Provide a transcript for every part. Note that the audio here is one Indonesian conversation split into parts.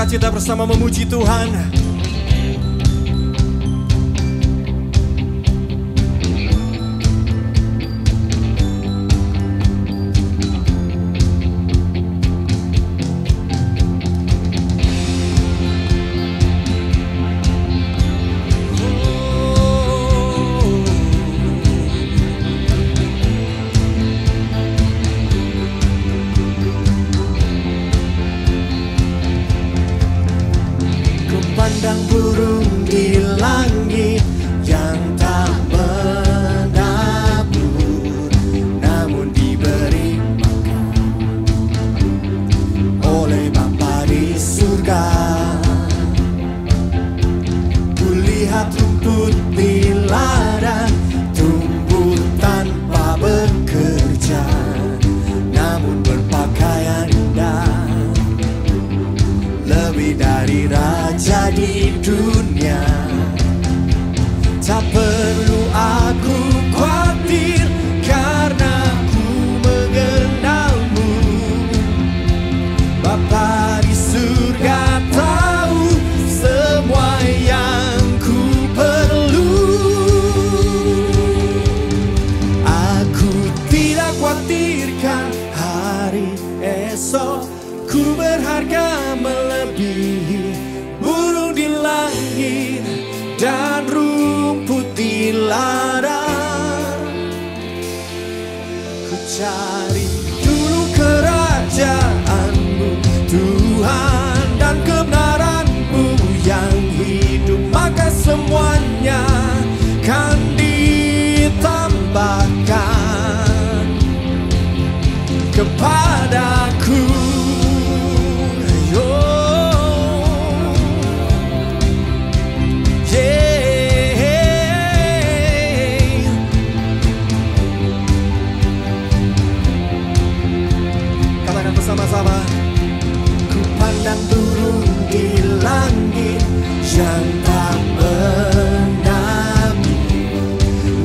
bersukacita bersama memuji Tuhan. Pandang burung di langit yang tak menabur, namun diberi makan oleh Bapa di surga. Kulihat rumput di ladang tumbuh tanpa bekerja, namun berpakaian indah, lebih dari raja di dunia. Tak perlu aku khawatir, karena ku mengenalmu. Bapa di surga tahu semua yang ku perlu. Aku tidak khawatirkan hari esok, ku berharga melebihi burung di langit dan rumput di ladang. Ku cari dulu kerajaan-Mu Tuhan, dan kebenaran-Mu yang hidup, maka semuanya kan ditambahkan kepadaku. Bersama-sama, ku pandang burung di langit yang tak menami,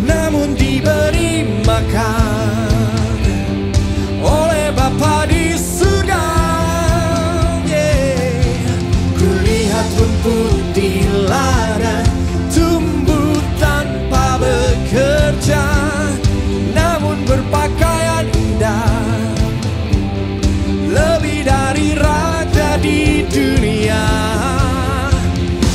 namun diberi makan oleh Bapa di surga. Ku lihat rumput di ladang tumbuh tanpa bekerja, namun berpakaian indah, lebih dari raja di dunia.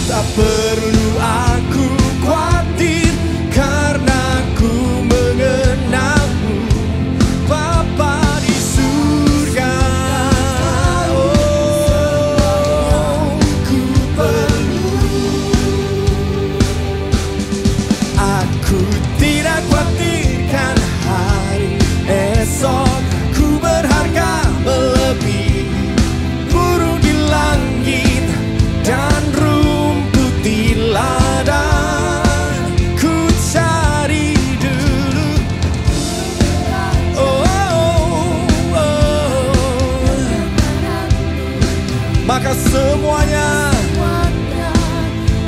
Tak perlu aku khawatir, karena ku mengenalmu. Bapa di surga, oh, ku perlu. Aku tidak khawatirkan hari esok, ku berharga melebihi burung di langit dan rumput di ladang. Ku cari dulu, oh, oh, oh, maka semuanya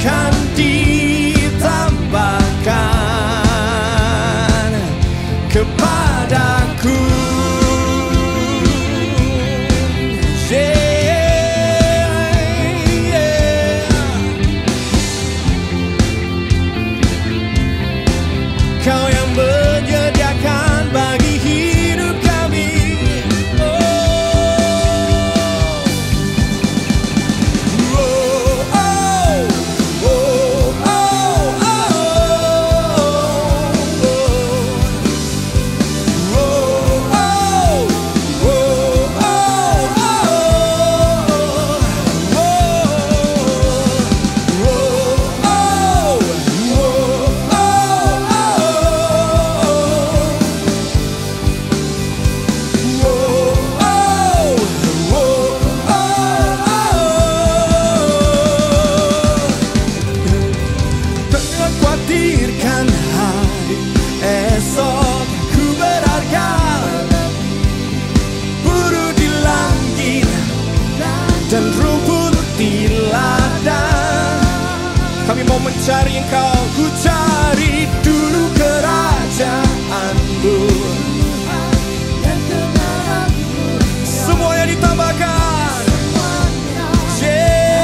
kan ditambahkan kepadaku. Kau yang menyediakan bagi hidup kami. Khawatirkan hari esok, ku berharga burung di langit dan rumput di ladang. Kami mau mencari Engkau, ku cari dulu kerajaan-Mu, semuanya ditambahkan. Yeah.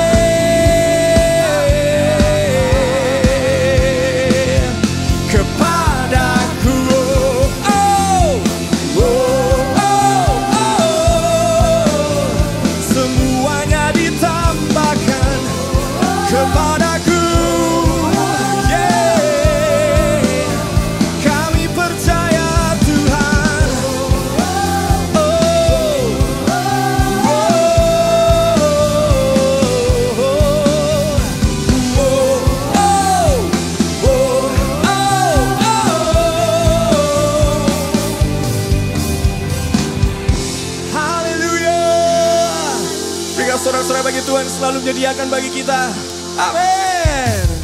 Tuhan selalu menyediakan bagi kita. Amin.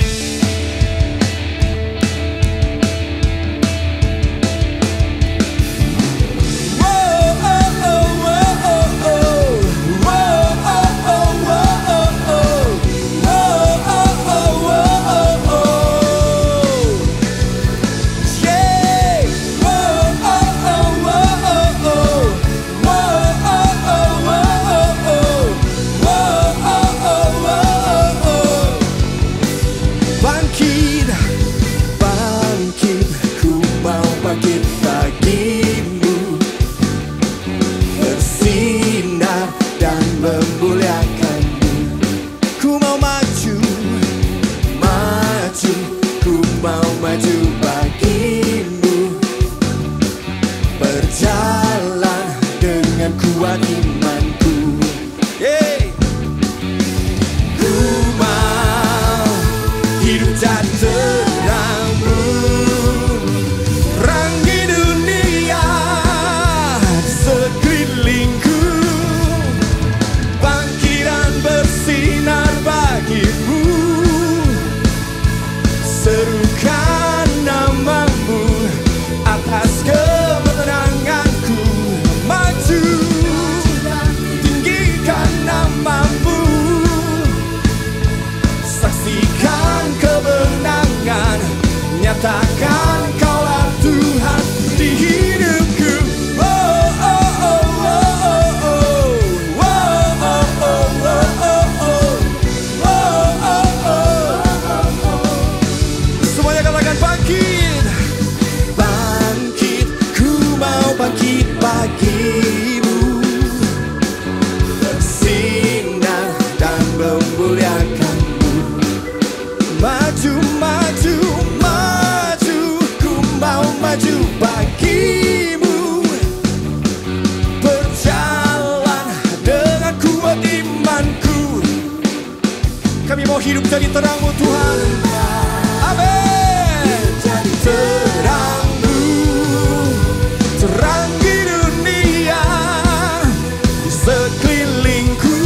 Nyatakan Kaulah Tuhan di hidupku. Oh, oh, oh, oh, oh, oh. Oh, oh, oh, oh, oh, oh. Oh, oh, oh. Semuanya katakan bangkit. Bangkit, ku mau bangkit bagimu, bersinar dan memuliakanmu. Maju, maju, maju bagimu, berjalan dengan kuat imanku. Kami mau hidup jadi terang-Mu Tuhan. Amin. Jadi terang-Mu, terang di dunia, di sekelilingku.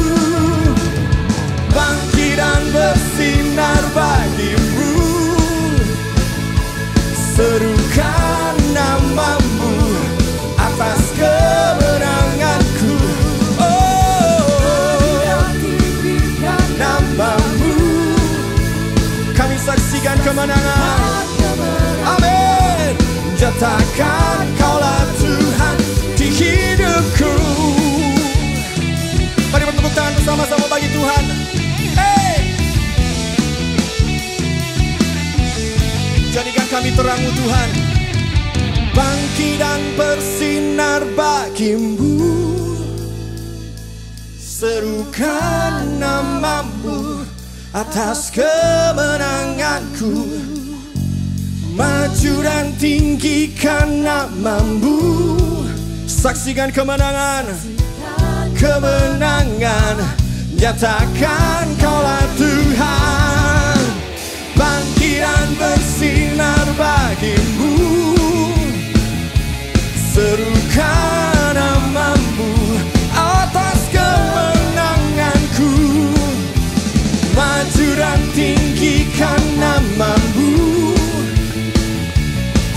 Bangkit dan bersinar bagimu, serukan namamu atas kemenanganku. Oh, namamu, kami saksikan kemenangan. amin. Nyatakan Kaulah Tuhan di hidupku. Mari bertepuk tangan bersama-sama bagi Tuhan. Hey! Jadikan kami terang-Mu Tuhan. Bangkit dan bersinar bagimu, serukan namamu atas kemenanganku. Maju dan tinggikan namamu, Saksikan kemenangan. kemenangan. Nyatakan Kaulah Tuhan. Bangkit dan bersinar bagimu, serukan namamu atas kemenanganku. Maju dan tinggikan namamu,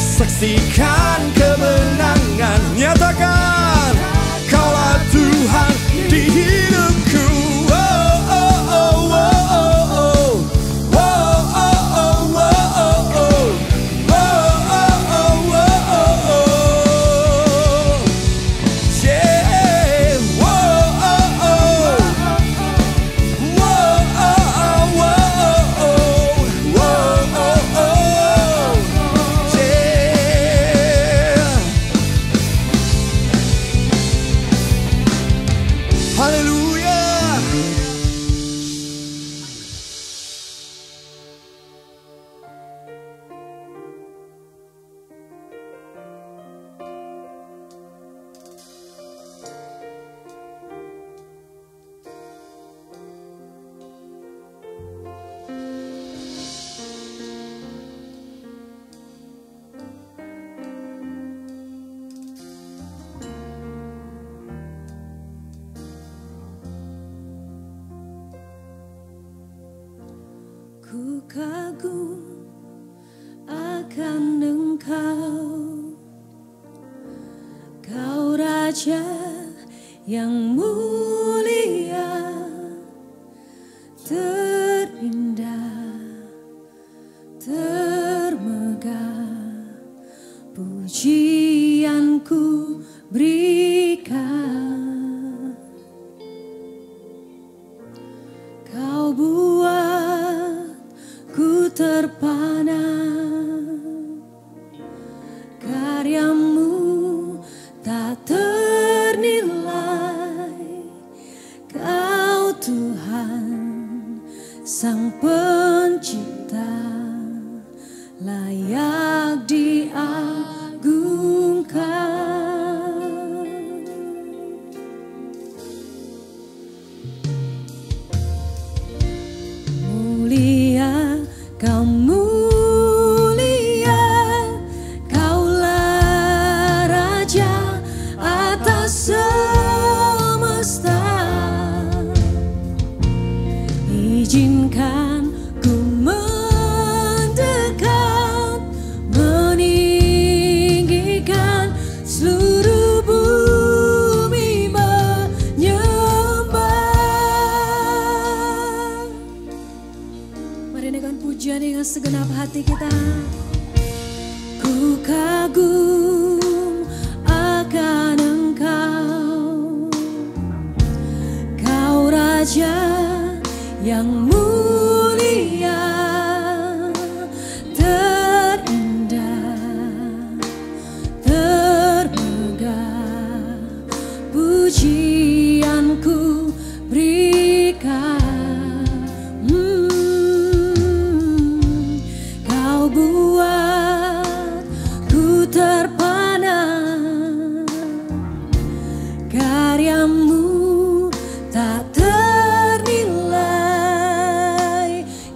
saksikan kemenangan. Nyatakan Kaulah Tuhan di hidupku. Oh, oh, oh, oh, oh, oh. Oh, oh, oh, oh, oh, oh. Oh, oh, oh, oh, oh. Yeah. Oh, oh, oh. Oh, oh, oh, oh, oh. Oh, oh, oh. Yeah. kagum akan Engkau, Kau Raja yang mulia, terindah, termegah, pujianku berikan. Kau buat ku terpana, karyamu tak ternilai. Kau Tuhan Sang Pencipta, layak diagungkan. Mulia, Kau mulia, Kaulah Raja atas semesta. Izinkan ku mendekat, meninggikan seluruh bumi menyembah. Mari dengan pujian dengan segenap hati kita. Ku kagum akan Engkau, Kau Raja yang mulia, terindah, termegah, pujianku berikan. Kau buat ku terpana, karyamu tak ternilai.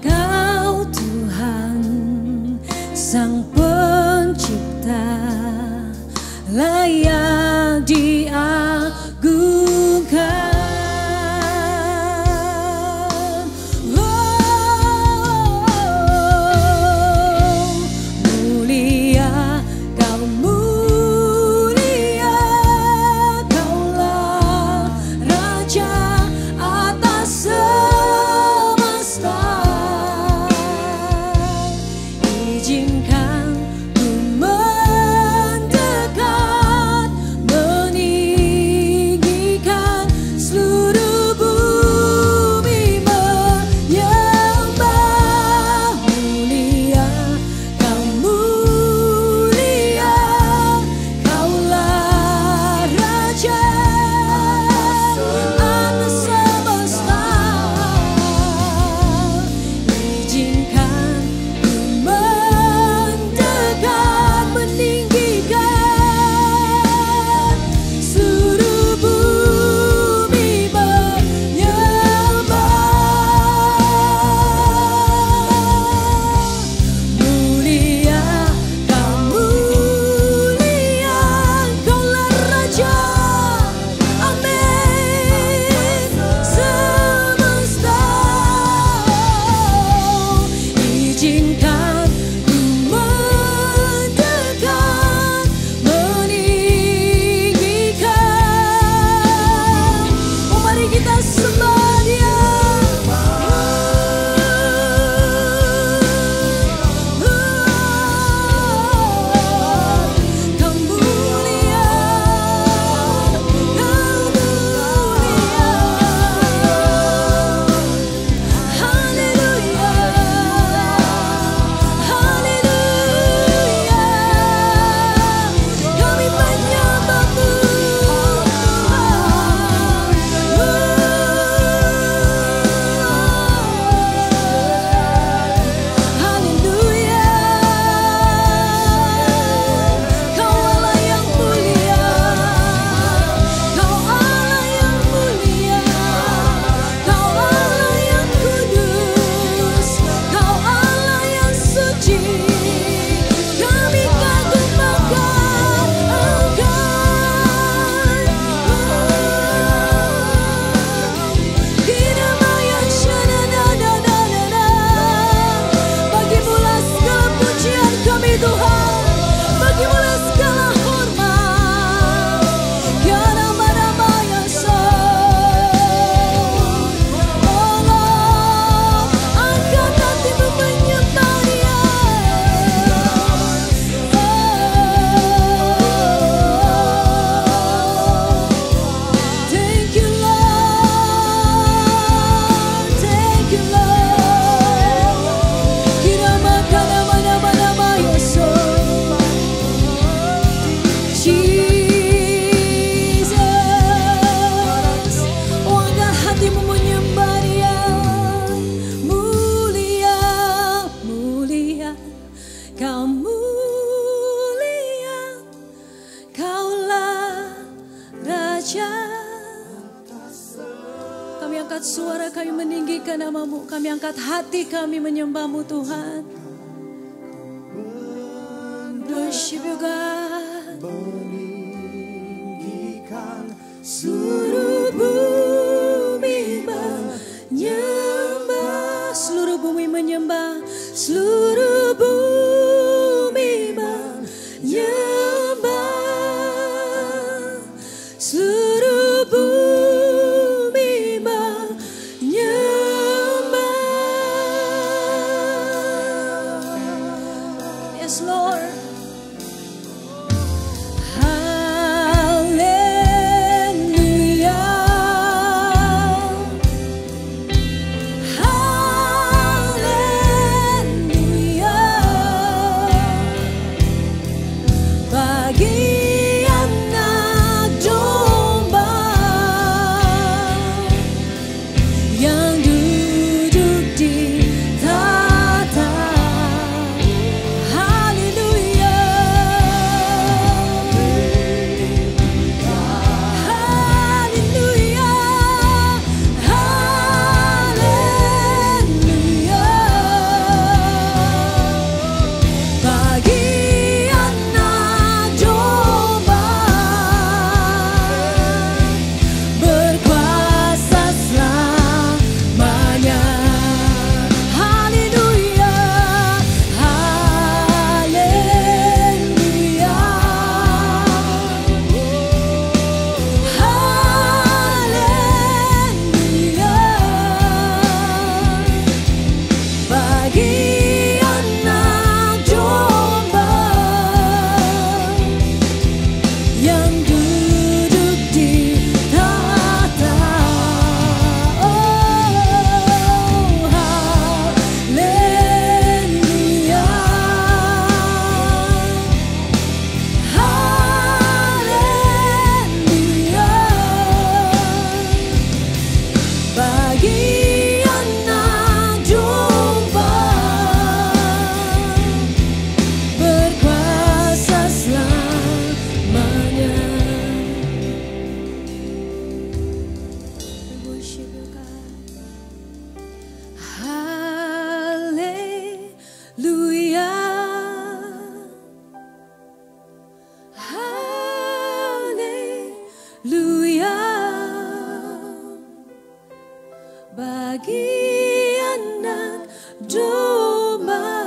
Kau Tuhan Sang Pencipta, layak diagungkan. Mulia, Kau mulia, Kaulah Raja atas semesta. Izinkan ku mendekat, meninggikan angkat suara kami meninggikan nama-Mu. Kami angkat hati kami menyembah-Mu Tuhan. Worship you God. Meninggikan Seluruh bumi menyembah. Seluruh bumi menyembah. Seluruh bumi menyembah. Seluruh bumi menyembah. Yes Lord. Bagi anak domba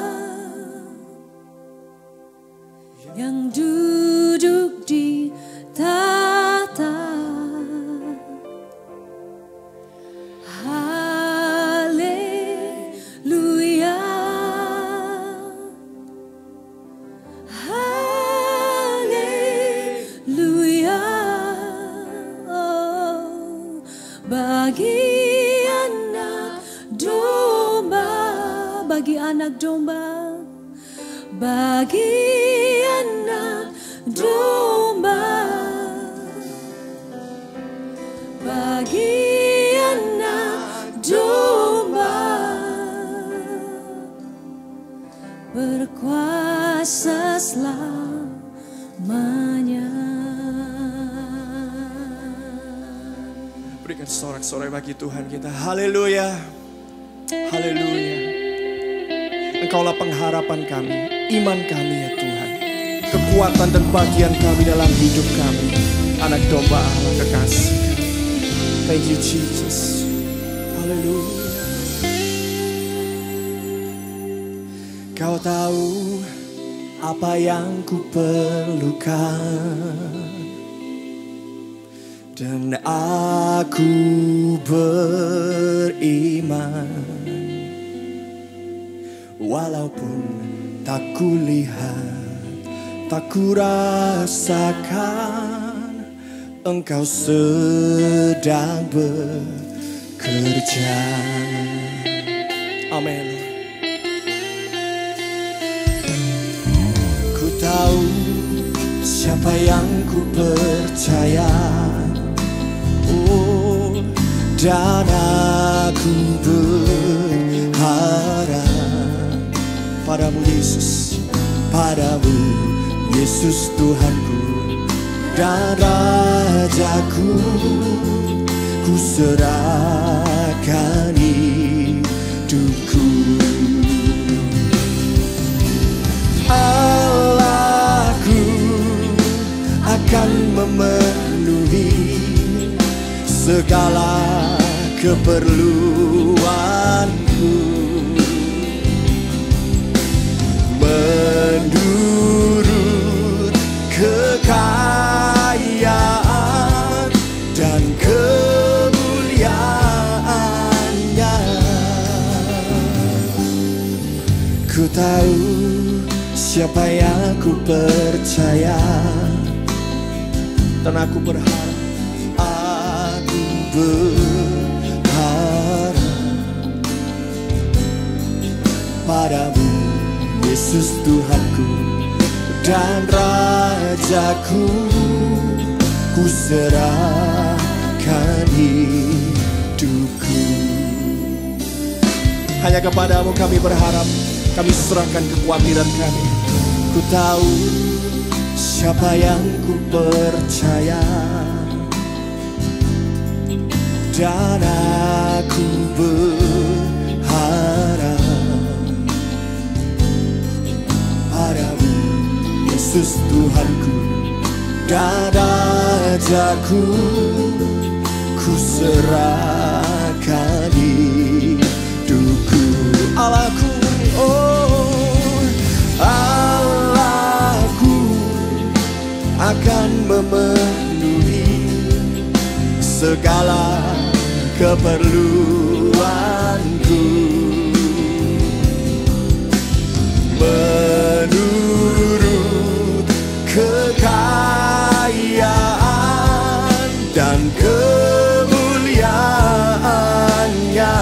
yang duduk di tahta. Haleluya, haleluya. Oh, bagi anak domba, bagi anak domba, bagi anak domba, berkuasa selamanya. Berikan sorak-sorai bagi Tuhan kita. Haleluya, haleluya. Engkaulah pengharapan kami, iman kami ya Tuhan. Kekuatan dan bagian kami dalam hidup kami. Anak domba Allah kekasih. Thank you Jesus. Haleluya. Kau tahu apa yang ku perlukan, dan aku beriman. Walaupun tak kulihat, tak kurasakan, Engkau sedang bekerja. Amin. Ku tahu siapa yang ku percaya, oh, dan aku berharap padamu Yesus, padamu Yesus Tuhanku dan Rajaku. Ku ku serahkan hidupku. Allahku akan memenuhi segala keperluanku, menurut kekayaan dan kemuliaannya. Ku tahu siapa yang ku percaya, dan aku berharap padamu, Yesus Tuhanku dan Rajaku. Ku serahkan hidupku. hanya kepadamu kami berharap. Kami serahkan kekhawatiran kami. Ku tahu siapa yang ku percaya, dan aku berharap padamu, Yesus Tuhanku dan Rajaku. Ku serahkan hidupku. Allahku, oh Allahku akan memenuhi segala keperluanku, menurut kekayaan dan kemuliaannya.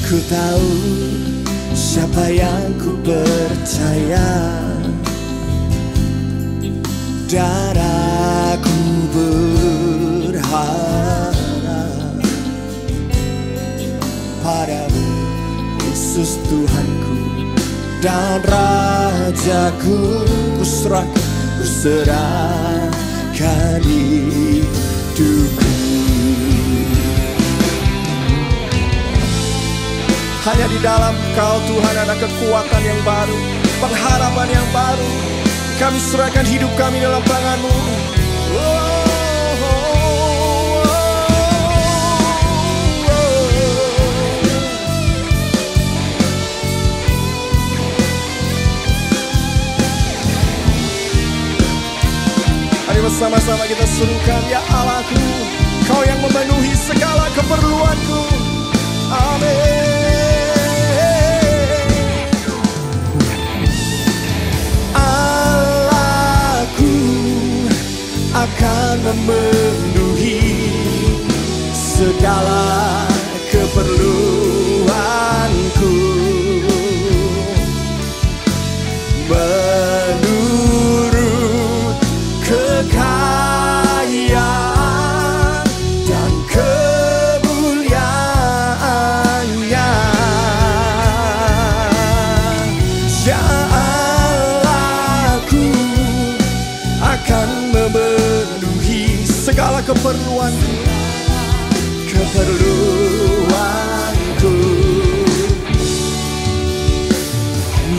Ku tahu siapa yang ku percaya, dan aku berharap padamu, Yesus Tuhanku dan Rajaku. Ku serahkan hidupku. Hanya di dalam Kau Tuhan ada kekuatan yang baru, pengharapan yang baru. Kami serahkan hidup kami dalam tangan-Mu. Mari bersama-sama kita serukan, ya Allahku, Kau yang memenuhi segala keperluanku. Amin. Akan memenuhi segala keperluanku, menurut kekayaan dan kemuliaannya. Ya Allahku akan memenuhi segala keperluanku,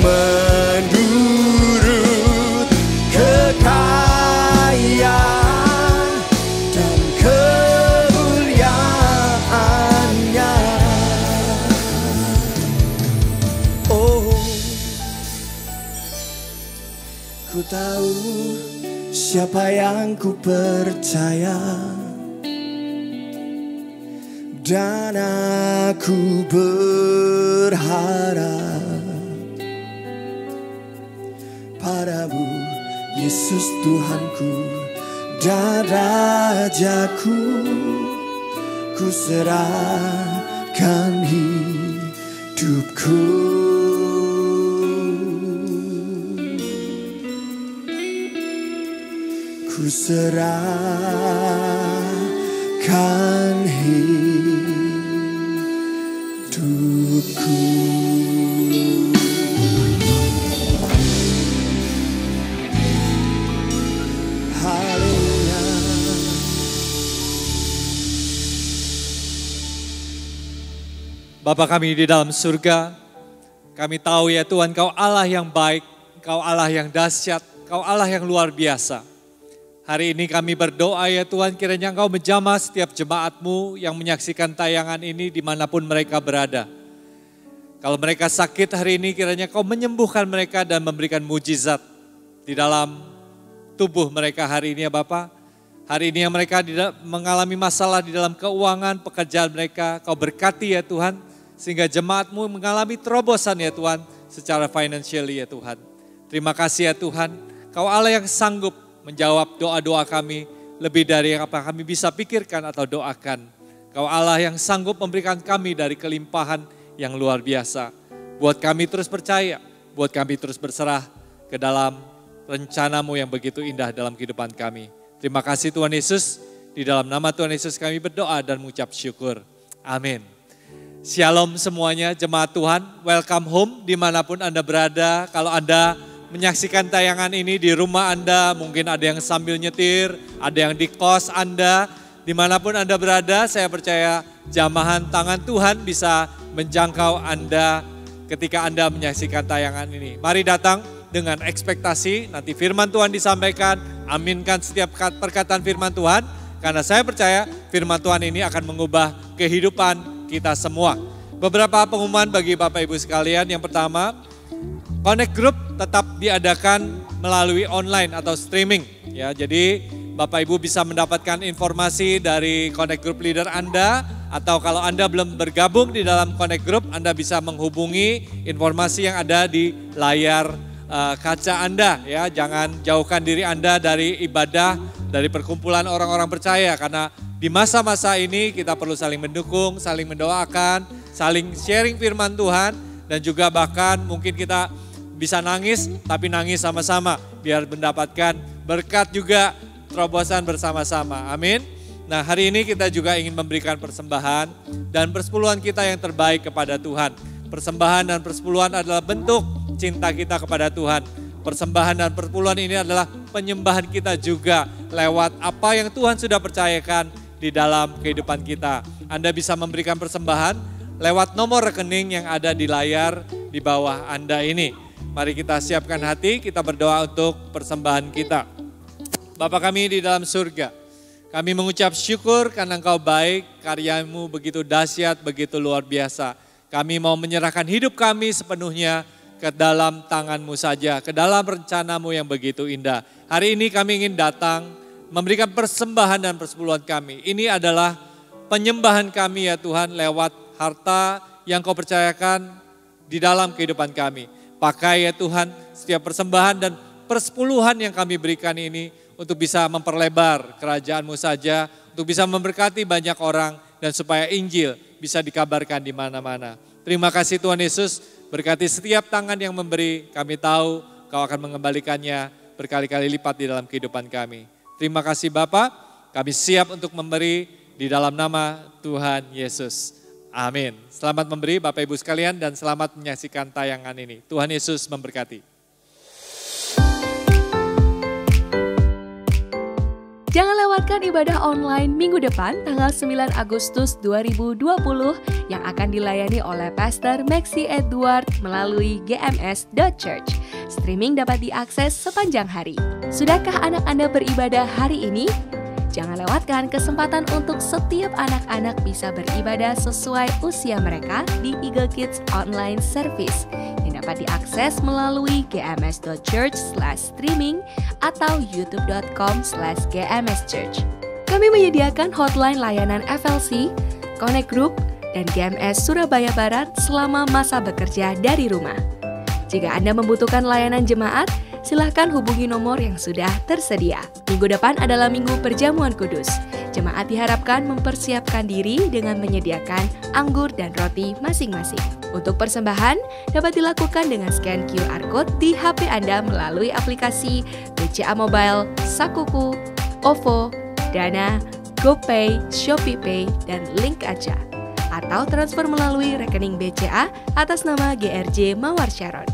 menurut kekayaan dan kemuliaannya. Oh, ku tahu siapa yang ku percaya, dan aku berharap padamu, Yesus Tuhanku dan Rajaku. Ku serahkan hidupku. Ku serahkan hidupku. Haleluya. Bapa kami di dalam surga, kami tahu ya Tuhan, Kau Allah yang baik, Kau Allah yang dahsyat, Kau Allah yang luar biasa. Hari ini kami berdoa ya Tuhan, kiranya Engkau menjamah setiap jemaat-Mu yang menyaksikan tayangan ini dimanapun mereka berada. Kalau mereka sakit hari ini, kiranya Kau menyembuhkan mereka dan memberikan mujizat di dalam tubuh mereka hari ini ya Bapa. Hari ini yang mereka mengalami masalah di dalam keuangan, pekerjaan mereka, Kau berkati ya Tuhan. Sehingga jemaat-Mu mengalami terobosan ya Tuhan, secara financially ya Tuhan. Terima kasih ya Tuhan, Kau Allah yang sanggup menjawab doa-doa kami lebih dari yang apa kami bisa pikirkan atau doakan. Kau Allah yang sanggup memberikan kami dari kelimpahan yang luar biasa. Buat kami terus percaya, buat kami terus berserah ke dalam rencana-Mu yang begitu indah dalam kehidupan kami. Terima kasih Tuhan Yesus, di dalam nama Tuhan Yesus kami berdoa dan mengucap syukur. Amin. Shalom semuanya, jemaat Tuhan, welcome home dimanapun Anda berada. Kalau Anda menyaksikan tayangan ini di rumah Anda, mungkin ada yang sambil nyetir, ada yang di kos Anda, dimanapun Anda berada, saya percaya jamahan tangan Tuhan bisa menjangkau Anda ketika Anda menyaksikan tayangan ini. Mari datang dengan ekspektasi, nanti firman Tuhan disampaikan, aminkan setiap perkataan firman Tuhan, karena saya percaya firman Tuhan ini akan mengubah kehidupan kita semua. Beberapa pengumuman bagi Bapak Ibu sekalian. Yang pertama, Connect Group tetap diadakan melalui online atau streaming. Ya, jadi Bapak Ibu bisa mendapatkan informasi dari Connect Group leader Anda, atau kalau Anda belum bergabung di dalam Connect Group, Anda bisa menghubungi informasi yang ada di layar kaca Anda. Ya, jangan jauhkan diri Anda dari ibadah, dari perkumpulan orang-orang percaya, karena di masa-masa ini kita perlu saling mendukung, saling mendoakan, saling sharing firman Tuhan, dan juga bahkan mungkin kita bisa nangis, tapi nangis sama-sama biar mendapatkan berkat juga, terobosan bersama-sama. Amin. Nah, hari ini kita juga ingin memberikan persembahan dan persepuluhan kita yang terbaik kepada Tuhan. Persembahan dan persepuluhan adalah bentuk cinta kita kepada Tuhan. Persembahan dan persepuluhan ini adalah penyembahan kita juga lewat apa yang Tuhan sudah percayakan di dalam kehidupan kita. Anda bisa memberikan persembahan lewat nomor rekening yang ada di layar di bawah Anda ini. Mari kita siapkan hati, kita berdoa untuk persembahan kita. Bapa kami di dalam surga, kami mengucap syukur karena Engkau baik, karya-Mu begitu dahsyat, begitu luar biasa. Kami mau menyerahkan hidup kami sepenuhnya ke dalam tangan-Mu saja, ke dalam rencana-Mu yang begitu indah. Hari ini kami ingin datang, memberikan persembahan dan persepuluhan kami. Ini adalah penyembahan kami ya Tuhan lewat harta yang Kau percayakan di dalam kehidupan kami. Pakai ya Tuhan setiap persembahan dan persepuluhan yang kami berikan ini untuk bisa memperlebar kerajaan-Mu saja, untuk bisa memberkati banyak orang dan supaya Injil bisa dikabarkan di mana-mana. Terima kasih Tuhan Yesus, berkati setiap tangan yang memberi, kami tahu Kau akan mengembalikannya berkali-kali lipat di dalam kehidupan kami. Terima kasih Bapa, kami siap untuk memberi di dalam nama Tuhan Yesus. Amin. Selamat memberi Bapak Ibu sekalian dan selamat menyaksikan tayangan ini. Tuhan Yesus memberkati. Jangan lewatkan ibadah online minggu depan tanggal 9 Agustus 2020 yang akan dilayani oleh Pastor Maxi Edward melalui gms.church. Streaming dapat diakses sepanjang hari. Sudahkah anak Anda beribadah hari ini? Jangan lewatkan kesempatan untuk setiap anak-anak bisa beribadah sesuai usia mereka di Eagle Kids Online Service yang dapat diakses melalui gms.church/streaming atau youtube.com/gmschurch. Kami menyediakan hotline layanan FLC, Connect Group, dan GMS Surabaya Barat selama masa bekerja dari rumah. Jika Anda membutuhkan layanan jemaat, silahkan hubungi nomor yang sudah tersedia. Minggu depan adalah Minggu Perjamuan Kudus. Jemaat diharapkan mempersiapkan diri dengan menyediakan anggur dan roti masing-masing. Untuk persembahan dapat dilakukan dengan scan QR Code di HP Anda melalui aplikasi BCA Mobile, Sakuku, OVO, Dana, GoPay, ShopeePay, dan Link Aja. Atau transfer melalui rekening BCA atas nama GRJ Mawar Sharon.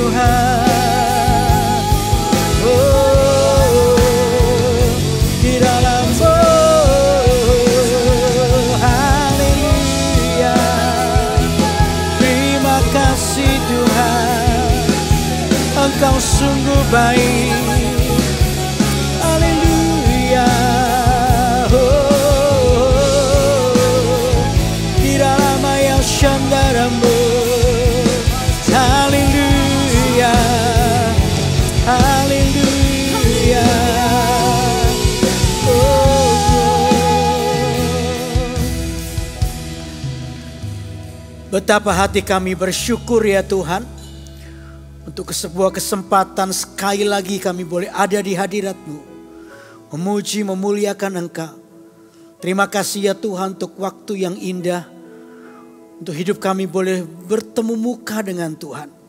Tuhan. Oh, di dalam-Mu, haleluya. Terima kasih Tuhan, Engkau sungguh baik. Haleluya. Oh, di dalam ayat syandaramu. Haleluya. Haleluya. Betapa hati kami bersyukur ya Tuhan, untuk sebuah kesempatan sekali lagi kami boleh ada di hadirat-Mu, memuji, memuliakan Engkau. Terima kasih ya Tuhan untuk waktu yang indah, untuk hidup kami boleh bertemu muka dengan Tuhan.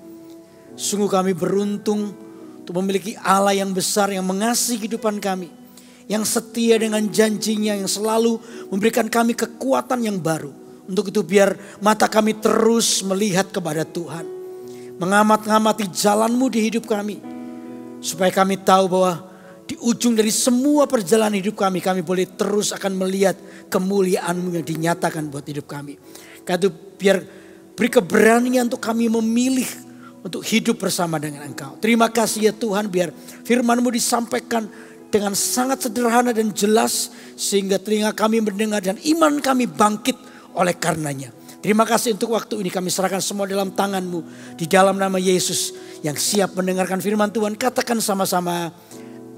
Sungguh kami beruntung untuk memiliki Allah yang besar yang mengasihi kehidupan kami, yang setia dengan janjinya, yang selalu memberikan kami kekuatan yang baru. Untuk itu biar mata kami terus melihat kepada Tuhan, mengamat-ngamati jalan-Mu di hidup kami, supaya kami tahu bahwa di ujung dari semua perjalanan hidup kami boleh terus akan melihat kemuliaan-Mu yang dinyatakan buat hidup kami. Karena itu biar beri keberanian untuk kami memilih untuk hidup bersama dengan Engkau. Terima kasih ya Tuhan, biar firman-Mu disampaikan dengan sangat sederhana dan jelas, sehingga telinga kami mendengar dan iman kami bangkit oleh karenanya. Terima kasih untuk waktu ini, kami serahkan semua dalam tangan-Mu. Di dalam nama Yesus yang siap mendengarkan firman Tuhan, katakan sama-sama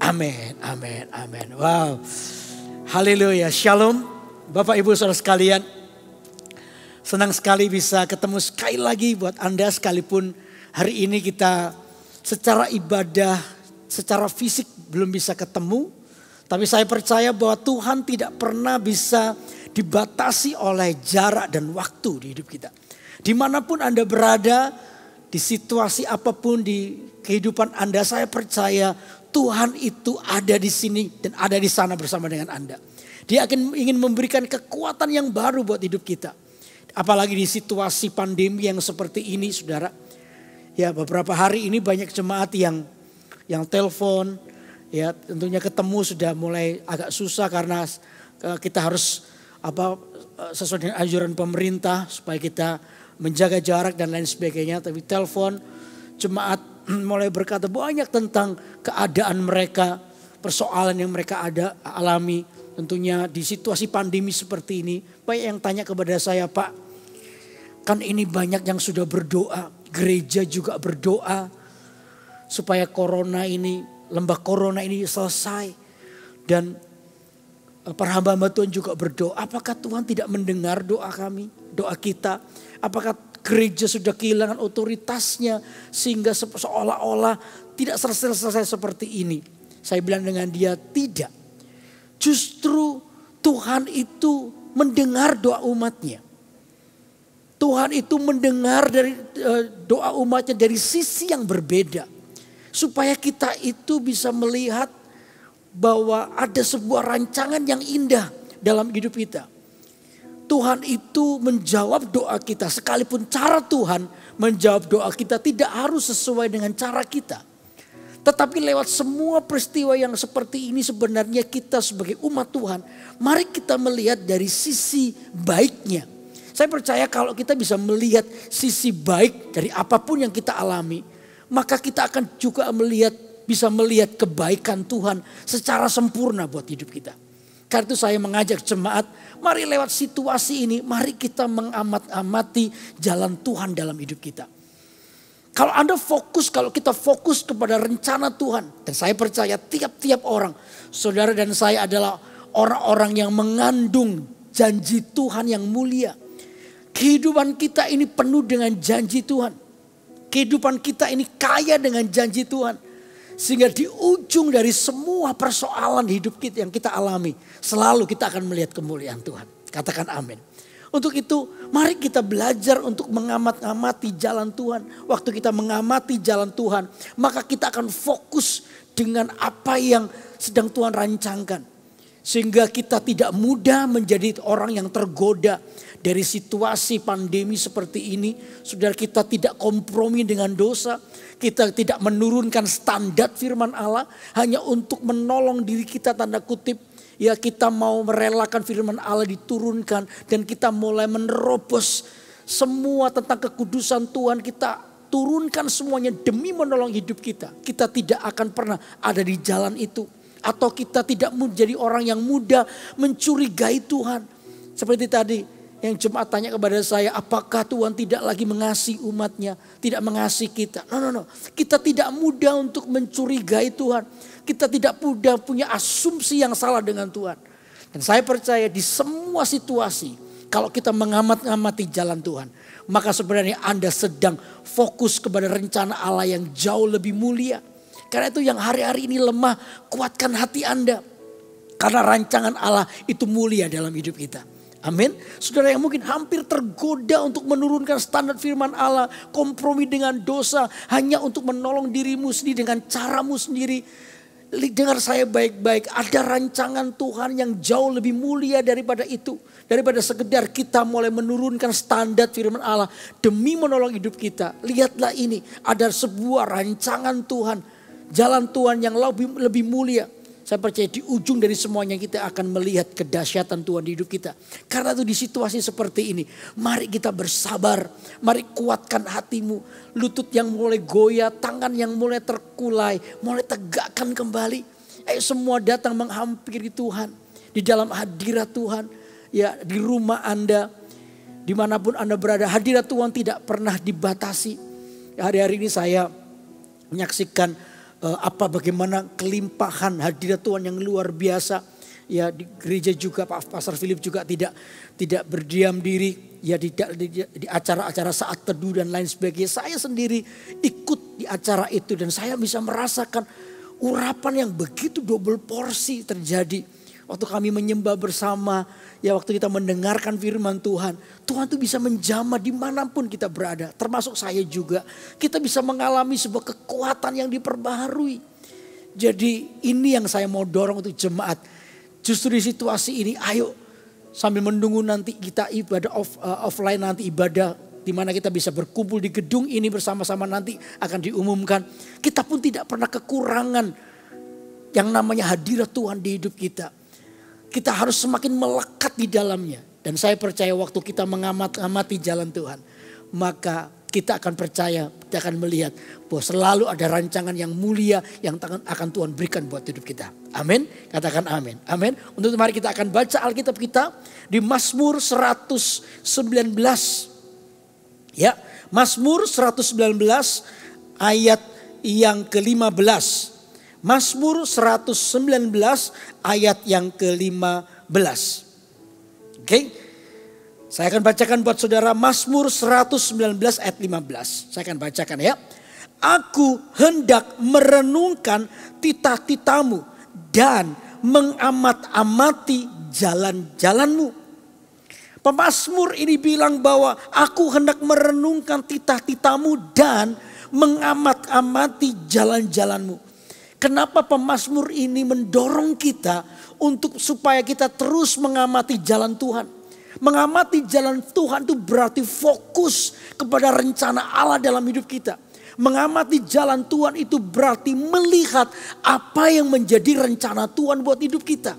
amin, amin, amin. Wow, haleluya, shalom. Bapak Ibu saudara sekalian, senang sekali bisa ketemu sekali lagi buat Anda, sekalipun hari ini kita secara ibadah, secara fisik belum bisa ketemu. Tapi saya percaya bahwa Tuhan tidak pernah bisa dibatasi oleh jarak dan waktu di hidup kita. Dimanapun Anda berada, di situasi apapun di kehidupan Anda, saya percaya Tuhan itu ada di sini dan ada di sana bersama dengan Anda. Dia ingin memberikan kekuatan yang baru buat hidup kita. Apalagi di situasi pandemi yang seperti ini, saudara. Ya, beberapa hari ini banyak jemaat yang telepon, ya tentunya ketemu sudah mulai agak susah karena kita harus sesuai dengan anjuran pemerintah supaya kita menjaga jarak dan lain sebagainya. Tapi telepon jemaat mulai berkata banyak tentang keadaan mereka, persoalan yang mereka alami. Tentunya di situasi pandemi seperti ini, banyak yang tanya kepada saya, Pak, kan ini banyak yang sudah berdoa, gereja juga berdoa supaya lembah corona ini selesai, dan para hamba Tuhan juga berdoa. Apakah Tuhan tidak mendengar doa kami, doa kita? Apakah gereja sudah kehilangan otoritasnya sehingga seolah-olah tidak selesai seperti ini? Saya bilang dengan dia, tidak. Justru Tuhan itu mendengar doa umatnya. Tuhan itu mendengar dari doa umatnya dari sisi yang berbeda. Supaya kita itu bisa melihat bahwa ada sebuah rancangan yang indah dalam hidup kita. Tuhan itu menjawab doa kita, sekalipun cara Tuhan menjawab doa kita tidak harus sesuai dengan cara kita. Tetapi lewat semua peristiwa yang seperti ini, sebenarnya kita sebagai umat Tuhan, mari kita melihat dari sisi baiknya. Saya percaya kalau kita bisa melihat sisi baik dari apapun yang kita alami, maka kita akan juga bisa melihat kebaikan Tuhan secara sempurna buat hidup kita. Karena itu saya mengajak jemaat, mari lewat situasi ini, mari kita mengamati jalan Tuhan dalam hidup kita. Kalau kita fokus kepada rencana Tuhan, dan saya percaya tiap-tiap orang, saudara dan saya adalah orang-orang yang mengandung janji Tuhan yang mulia. Kehidupan kita ini penuh dengan janji Tuhan. Kehidupan kita ini kaya dengan janji Tuhan. Sehingga di ujung dari semua persoalan hidup kita yang kita alami, selalu kita akan melihat kemuliaan Tuhan. Katakan amin. Untuk itu mari kita belajar untuk mengamati jalan Tuhan. Waktu kita mengamati jalan Tuhan, maka kita akan fokus dengan apa yang sedang Tuhan rancangkan. Sehingga kita tidak mudah menjadi orang yang tergoda dari situasi pandemi seperti ini. Saudara, kita tidak kompromi dengan dosa. Kita tidak menurunkan standar firman Allah hanya untuk menolong diri kita, tanda kutip. Ya, kita mau merelakan firman Allah diturunkan dan kita mulai menerobos semua tentang kekudusan Tuhan. Kita turunkan semuanya demi menolong hidup kita. Kita tidak akan pernah ada di jalan itu. Atau kita tidak menjadi orang yang mudah mencurigai Tuhan. Seperti tadi yang jemaat tanya kepada saya, apakah Tuhan tidak lagi mengasihi umatnya, tidak mengasihi kita? No. Kita tidak mudah untuk mencurigai Tuhan. Kita tidak mudah punya asumsi yang salah dengan Tuhan. Dan saya percaya di semua situasi, kalau kita mengamati jalan Tuhan, maka sebenarnya Anda sedang fokus kepada rencana Allah yang jauh lebih mulia. Karena itu yang hari-hari ini lemah, kuatkan hati Anda. Karena rancangan Allah itu mulia dalam hidup kita. Amin. Saudara yang mungkin hampir tergoda untuk menurunkan standar firman Allah, kompromi dengan dosa hanya untuk menolong dirimu sendiri dengan caramu sendiri. Dengar saya baik-baik, ada rancangan Tuhan yang jauh lebih mulia daripada itu. Daripada sekedar kita mulai menurunkan standar firman Allah demi menolong hidup kita. Lihatlah ini, ada sebuah rancangan Tuhan, jalan Tuhan yang lebih mulia. Saya percaya di ujung dari semuanya kita akan melihat kedahsyatan Tuhan di hidup kita. Karena itu di situasi seperti ini, mari kita bersabar. Mari kuatkan hatimu. Lutut yang mulai goyah, tangan yang mulai terkulai, mulai tegakkan kembali. Ayo semua datang menghampiri Tuhan. Di dalam hadirat Tuhan, ya di rumah Anda, dimanapun Anda berada, hadirat Tuhan tidak pernah dibatasi. Hari-hari ini saya menyaksikan bagaimana kelimpahan hadirat Tuhan yang luar biasa. Ya di gereja juga Pastor Philip juga tidak berdiam diri. Ya di acara-acara saat teduh dan lain sebagainya. Saya sendiri ikut di acara itu dan saya bisa merasakan urapan yang begitu double porsi terjadi. Waktu kami menyembah bersama, ya waktu kita mendengarkan firman Tuhan. Tuhan itu bisa menjamah dimanapun kita berada. Termasuk saya juga. Kita bisa mengalami sebuah kekuatan yang diperbaharui. Jadi ini yang saya mau dorong untuk jemaat. Justru di situasi ini ayo sambil menunggu nanti kita ibadah offline, nanti ibadah di mana kita bisa berkumpul di gedung ini bersama-sama nanti akan diumumkan. Kita pun tidak pernah kekurangan yang namanya hadirat Tuhan di hidup kita. Kita harus semakin melekat di dalamnya. Dan saya percaya waktu kita mengamati jalan Tuhan, maka kita akan percaya, kita akan melihat bahwa selalu ada rancangan yang mulia yang akan Tuhan berikan buat hidup kita. Amin. Katakan amin. Amin. Untuk mari kita akan baca Alkitab kita di Mazmur 119. Ya, Mazmur 119 ayat yang ke-15. Mazmur 119 ayat yang ke-15. Oke. Saya akan bacakan buat saudara Mazmur 119 ayat 15. Saya akan bacakan ya. Aku hendak merenungkan titah-titahmu dan mengamat-amati jalan-jalanmu. Pemazmur ini bilang bahwa aku hendak merenungkan titah-titahmu dan mengamat-amati jalan-jalanmu. Kenapa pemazmur ini mendorong kita untuk supaya kita terus mengamati jalan Tuhan. Mengamati jalan Tuhan itu berarti fokus kepada rencana Allah dalam hidup kita. Mengamati jalan Tuhan itu berarti melihat apa yang menjadi rencana Tuhan buat hidup kita.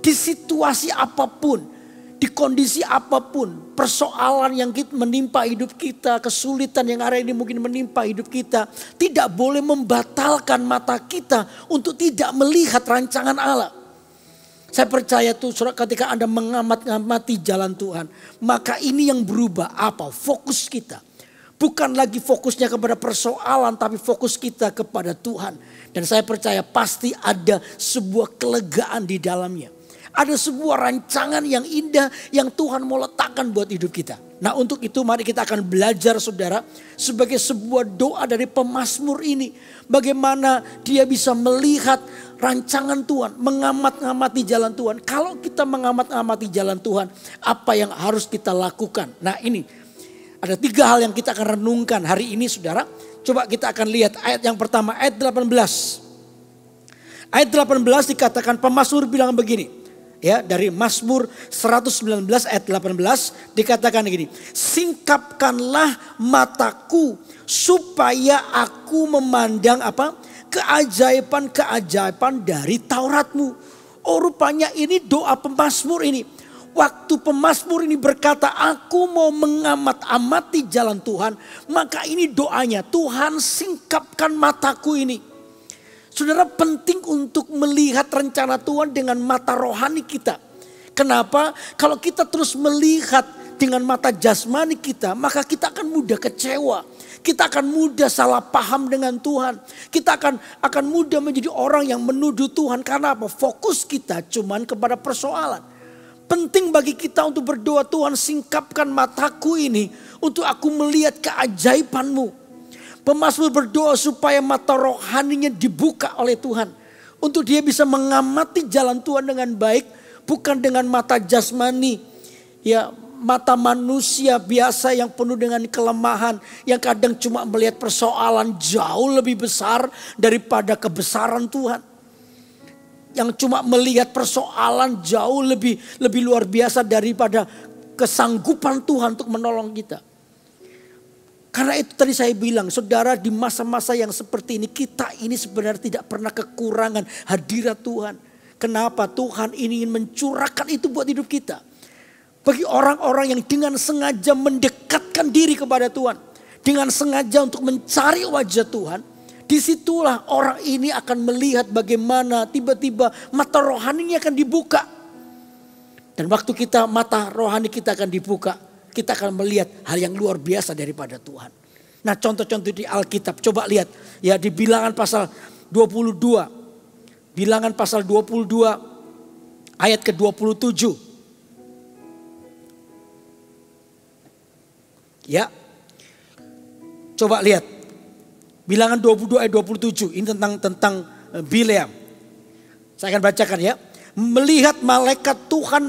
Di situasi apapun, di kondisi apapun, persoalan yang menimpa hidup kita, kesulitan yang hari ini mungkin menimpa hidup kita, tidak boleh membatalkan mata kita untuk tidak melihat rancangan Allah. Saya percaya tuh ketika Anda mengamati jalan Tuhan, maka ini yang berubah apa? Fokus kita. Bukan lagi fokusnya kepada persoalan, tapi fokus kita kepada Tuhan. Dan saya percaya pasti ada sebuah kelegaan di dalamnya. Ada sebuah rancangan yang indah yang Tuhan mau letakkan buat hidup kita. Nah untuk itu mari kita akan belajar saudara sebagai sebuah doa dari pemazmur ini. Bagaimana dia bisa melihat rancangan Tuhan, mengamat-amati jalan Tuhan. Kalau kita mengamat-amati jalan Tuhan, apa yang harus kita lakukan? Nah ini ada 3 hal yang kita akan renungkan hari ini saudara. Coba kita akan lihat ayat yang pertama, ayat 18. Ayat 18 dikatakan pemazmur bilang begini. Ya, dari Mazmur 119 ayat 18 dikatakan gini. Singkapkanlah mataku supaya aku memandang apa? Keajaiban-keajaiban dari Tauratmu. Oh, rupanya ini doa pemazmur ini. Waktu pemazmur ini berkata, aku mau mengamat-amati jalan Tuhan. Maka ini doanya, Tuhan singkapkan mataku ini. Saudara, penting untuk melihat rencana Tuhan dengan mata rohani kita. Kenapa? Kalau kita terus melihat dengan mata jasmani kita, maka kita akan mudah kecewa. Kita akan mudah salah paham dengan Tuhan. Kita akan mudah menjadi orang yang menuduh Tuhan. Karena apa? Fokus kita cuman kepada persoalan. Penting bagi kita untuk berdoa, Tuhan singkapkan mataku ini untuk aku melihat keajaiban-Mu. Pemazmur berdoa supaya mata rohaninya dibuka oleh Tuhan. Untuk dia bisa mengamati jalan Tuhan dengan baik. Bukan dengan mata jasmani. Ya, mata manusia biasa yang penuh dengan kelemahan. Yang kadang cuma melihat persoalan jauh lebih besar daripada kebesaran Tuhan. Yang cuma melihat persoalan jauh lebih luar biasa daripada kesanggupan Tuhan untuk menolong kita. Karena itu tadi saya bilang, saudara, di masa-masa yang seperti ini, kita ini sebenarnya tidak pernah kekurangan hadirat Tuhan. Kenapa? Tuhan ingin mencurahkan itu buat hidup kita. Bagi orang-orang yang dengan sengaja mendekatkan diri kepada Tuhan. Dengan sengaja untuk mencari wajah Tuhan. Disitulah orang ini akan melihat bagaimana tiba-tiba mata rohaninya akan dibuka. Dan waktu mata rohani kita akan dibuka, kita akan melihat hal yang luar biasa daripada Tuhan. Nah, contoh-contoh di Alkitab, coba lihat ya di Bilangan pasal 22. Bilangan pasal 22 ayat ke-27. Ya. Coba lihat. Bilangan 22 ayat 27. Ini tentang Bileam. Saya akan bacakan ya. Melihat malaikat Tuhan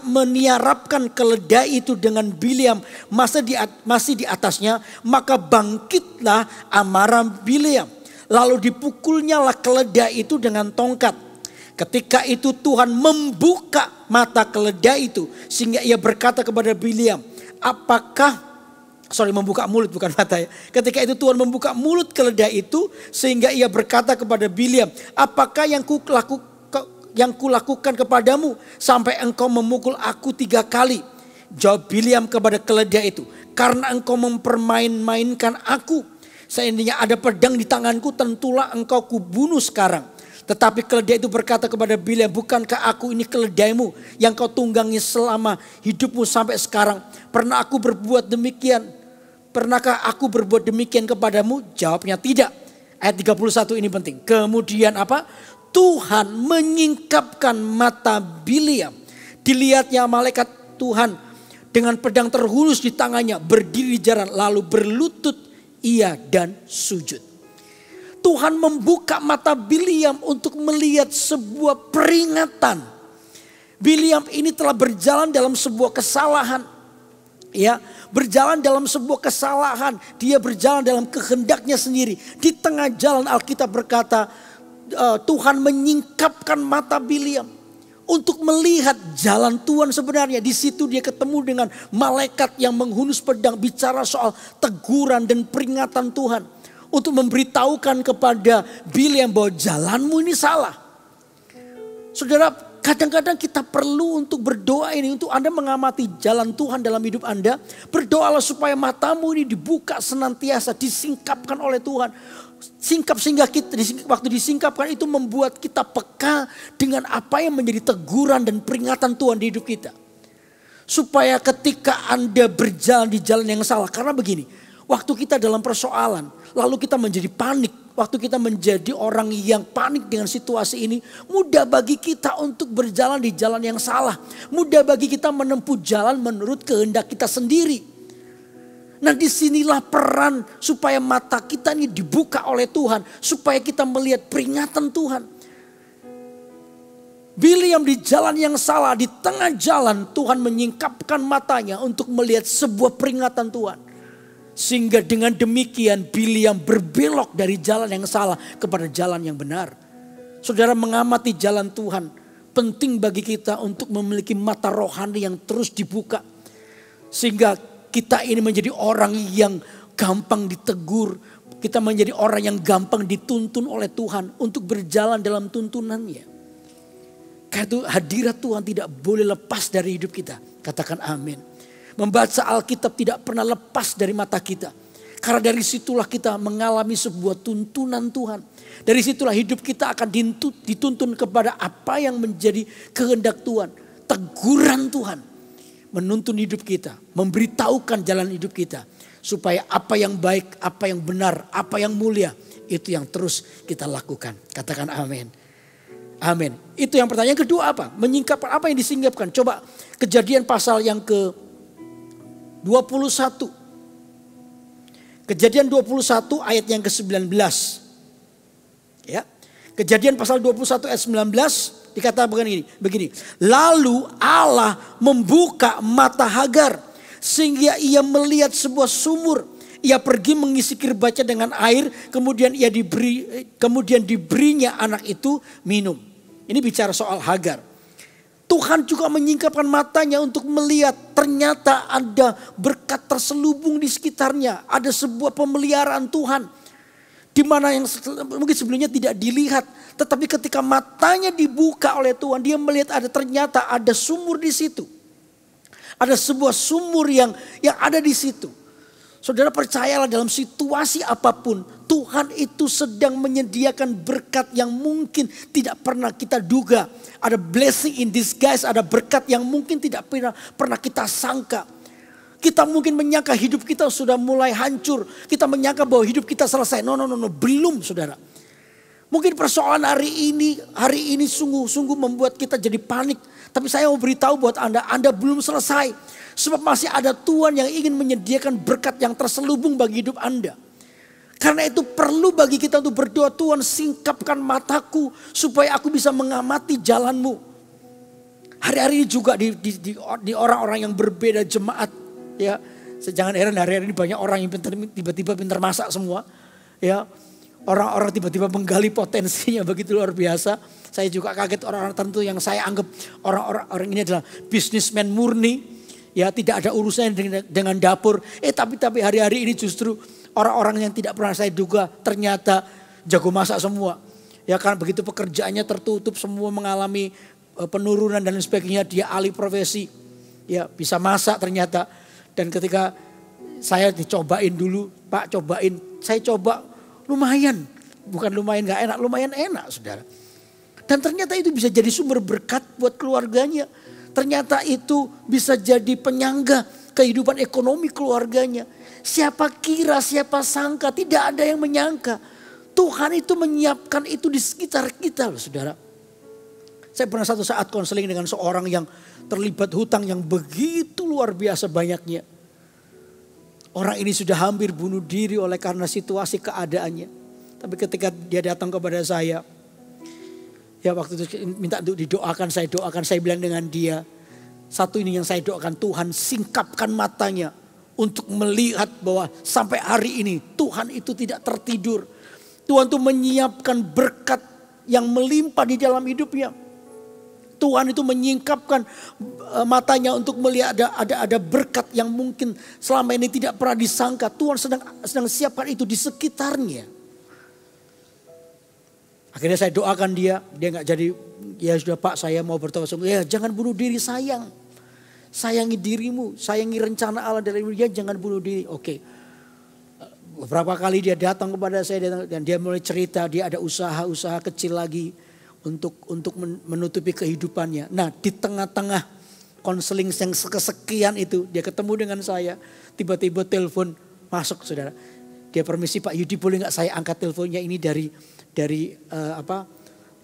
meniarapkan keledai itu dengan Bileam masih di atasnya, maka bangkitlah amarah Bileam. Lalu dipukulnyalah keledai itu dengan tongkat. Ketika itu Tuhan membuka mata keledai itu sehingga ia berkata kepada Bileam, membuka mulut bukan mata ya. Ketika itu Tuhan membuka mulut keledai itu sehingga ia berkata kepada Bileam, apakah yang kulakukan kepadamu sampai engkau memukul aku 3 kali? Jawab Bileam kepada keledai itu, karena engkau mempermain-mainkan aku. Seandainya ada pedang di tanganku, tentulah engkau kubunuh sekarang. Tetapi keledai itu berkata kepada Bileam, bukankah aku ini keledaimu yang kau tunggangi selama hidupmu sampai sekarang? Pernahkah aku berbuat demikian kepadamu? Jawabnya tidak. Ayat 31 ini penting. Kemudian apa? Tuhan menyingkapkan mata Bileam. Dilihatnya malaikat Tuhan dengan pedang terhunus di tangannya, berdiri di jalan, lalu berlutut ia dan sujud. Tuhan membuka mata Bileam untuk melihat sebuah peringatan. Bileam ini telah berjalan dalam sebuah kesalahan. Ya, berjalan dalam sebuah kesalahan. Dia berjalan dalam kehendaknya sendiri. Di tengah jalan Alkitab berkata, Tuhan menyingkapkan mata Bileam untuk melihat jalan Tuhan sebenarnya. Di situ dia ketemu dengan malaikat yang menghunus pedang, bicara soal teguran dan peringatan Tuhan untuk memberitahukan kepada Bileam bahwa jalanmu ini salah. Saudara, kadang-kadang kita perlu untuk berdoa ini, untuk Anda mengamati jalan Tuhan dalam hidup Anda. Berdoalah supaya matamu ini dibuka senantiasa, disingkapkan oleh Tuhan. Sehingga waktu disingkapkan itu membuat kita peka dengan apa yang menjadi teguran dan peringatan Tuhan di hidup kita. Supaya ketika Anda berjalan di jalan yang salah, karena begini, waktu kita dalam persoalan, lalu kita menjadi panik. Waktu kita menjadi orang yang panik dengan situasi ini, mudah bagi kita untuk berjalan di jalan yang salah. Mudah bagi kita menempuh jalan menurut kehendak kita sendiri. Nah, disinilah peran supaya mata kita ini dibuka oleh Tuhan. Supaya kita melihat peringatan Tuhan. Bileam di jalan yang salah, di tengah jalan Tuhan menyingkapkan matanya untuk melihat sebuah peringatan Tuhan. Sehingga dengan demikian Bileam berbelok dari jalan yang salah kepada jalan yang benar. Saudara mengamati jalan Tuhan, penting bagi kita untuk memiliki mata rohani yang terus dibuka. Sehingga kita ini menjadi orang yang gampang ditegur. Kita menjadi orang yang gampang dituntun oleh Tuhan untuk berjalan dalam tuntunannya. Karena itu hadirat Tuhan tidak boleh lepas dari hidup kita. Katakan amin. Membaca Alkitab tidak pernah lepas dari mata kita. Karena dari situlah kita mengalami sebuah tuntunan Tuhan. Dari situlah hidup kita akan dituntun kepada apa yang menjadi kehendak Tuhan. Teguran Tuhan menuntun hidup kita. Memberitahukan jalan hidup kita. Supaya apa yang baik, apa yang benar, apa yang mulia. Itu yang terus kita lakukan. Katakan amin. Amin. Itu yang pertanyaan. Yang kedua apa? Menyingkapkan apa yang disingkapkan. Coba Kejadian pasal yang ke 21. Kejadian 21 ayat yang ke-19. Ya. Kejadian pasal 21 ayat 19 dikatakan begini. Lalu Allah membuka mata Hagar sehingga ia melihat sebuah sumur. Ia pergi mengisi kirbaca dengan air, kemudian diberinya anak itu minum. Ini bicara soal Hagar. Tuhan juga menyingkapkan matanya untuk melihat ternyata ada berkat terselubung di sekitarnya. Ada sebuah pemeliharaan Tuhan. Di mana yang mungkin sebelumnya tidak dilihat. Tetapi ketika matanya dibuka oleh Tuhan, dia melihat ternyata ada sumur di situ. Ada sebuah sumur yang ada di situ. Saudara percayalah dalam situasi apapun, Tuhan itu sedang menyediakan berkat yang mungkin tidak pernah kita duga. Ada blessing in disguise, ada berkat yang mungkin tidak pernah kita sangka. Kita mungkin menyangka hidup kita sudah mulai hancur. Kita menyangka bahwa hidup kita selesai. No, belum saudara. Mungkin persoalan hari ini sungguh membuat kita jadi panik. Tapi saya mau beritahu buat Anda belum selesai. Sebab masih ada Tuhan yang ingin menyediakan berkat yang terselubung bagi hidup Anda. Karena itu perlu bagi kita untuk berdoa, Tuhan singkapkan mataku supaya aku bisa mengamati jalanmu. Hari-hari ini juga di orang-orang yang berbeda jemaat. Ya, jangan heran hari-hari ini banyak orang yang tiba-tiba pintar masak semua. Ya, orang-orang tiba-tiba menggali potensinya begitu luar biasa. Saya juga kaget orang-orang tertentu yang saya anggap orang-orang ini adalah bisnismen murni. Ya, tidak ada urusannya dengan dapur. Tapi hari-hari ini justru orang-orang yang tidak pernah saya duga ternyata jago masak semua. Ya, karena begitu pekerjaannya tertutup, semua mengalami penurunan dan sebagainya, dia alih profesi. Ya, bisa masak ternyata. Dan ketika saya dicobain dulu, Pak cobain, saya coba lumayan. Bukan lumayan gak enak, lumayan enak saudara. Dan ternyata itu bisa jadi sumber berkat buat keluarganya. Ternyata itu bisa jadi penyangga kehidupan ekonomi keluarganya. Siapa kira, siapa sangka, tidak ada yang menyangka. Tuhan itu menyiapkan itu di sekitar kita loh saudara. Saya pernah satu saat konseling dengan seorang yang terlibat hutang yang begitu luar biasa banyaknya. Orang ini sudah hampir bunuh diri oleh karena situasi keadaannya. Tapi ketika dia datang kepada saya, ya waktu itu minta untuk didoakan, saya bilang dengan dia, satu ini yang saya doakan, Tuhan singkapkan matanya untuk melihat bahwa sampai hari ini Tuhan itu tidak tertidur. Tuhan itu menyiapkan berkat yang melimpah di dalam hidupnya. Tuhan itu menyingkapkan matanya untuk melihat ada berkat yang mungkin selama ini tidak pernah disangka. Tuhan sedang siapkan itu di sekitarnya. Akhirnya saya doakan dia nggak jadi, ya sudah Pak saya mau bertobat. Ya jangan bunuh diri, sayangi dirimu, sayangi rencana Allah dari dia, jangan bunuh diri. Oke. Beberapa kali dia datang kepada saya dan dia mulai cerita dia ada usaha kecil lagi untuk menutupi kehidupannya. Nah di tengah-tengah konseling yang kesekian itu dia ketemu dengan saya, tiba-tiba telepon masuk saudara. Dia permisi Pak Yudi boleh nggak saya angkat teleponnya, ini dari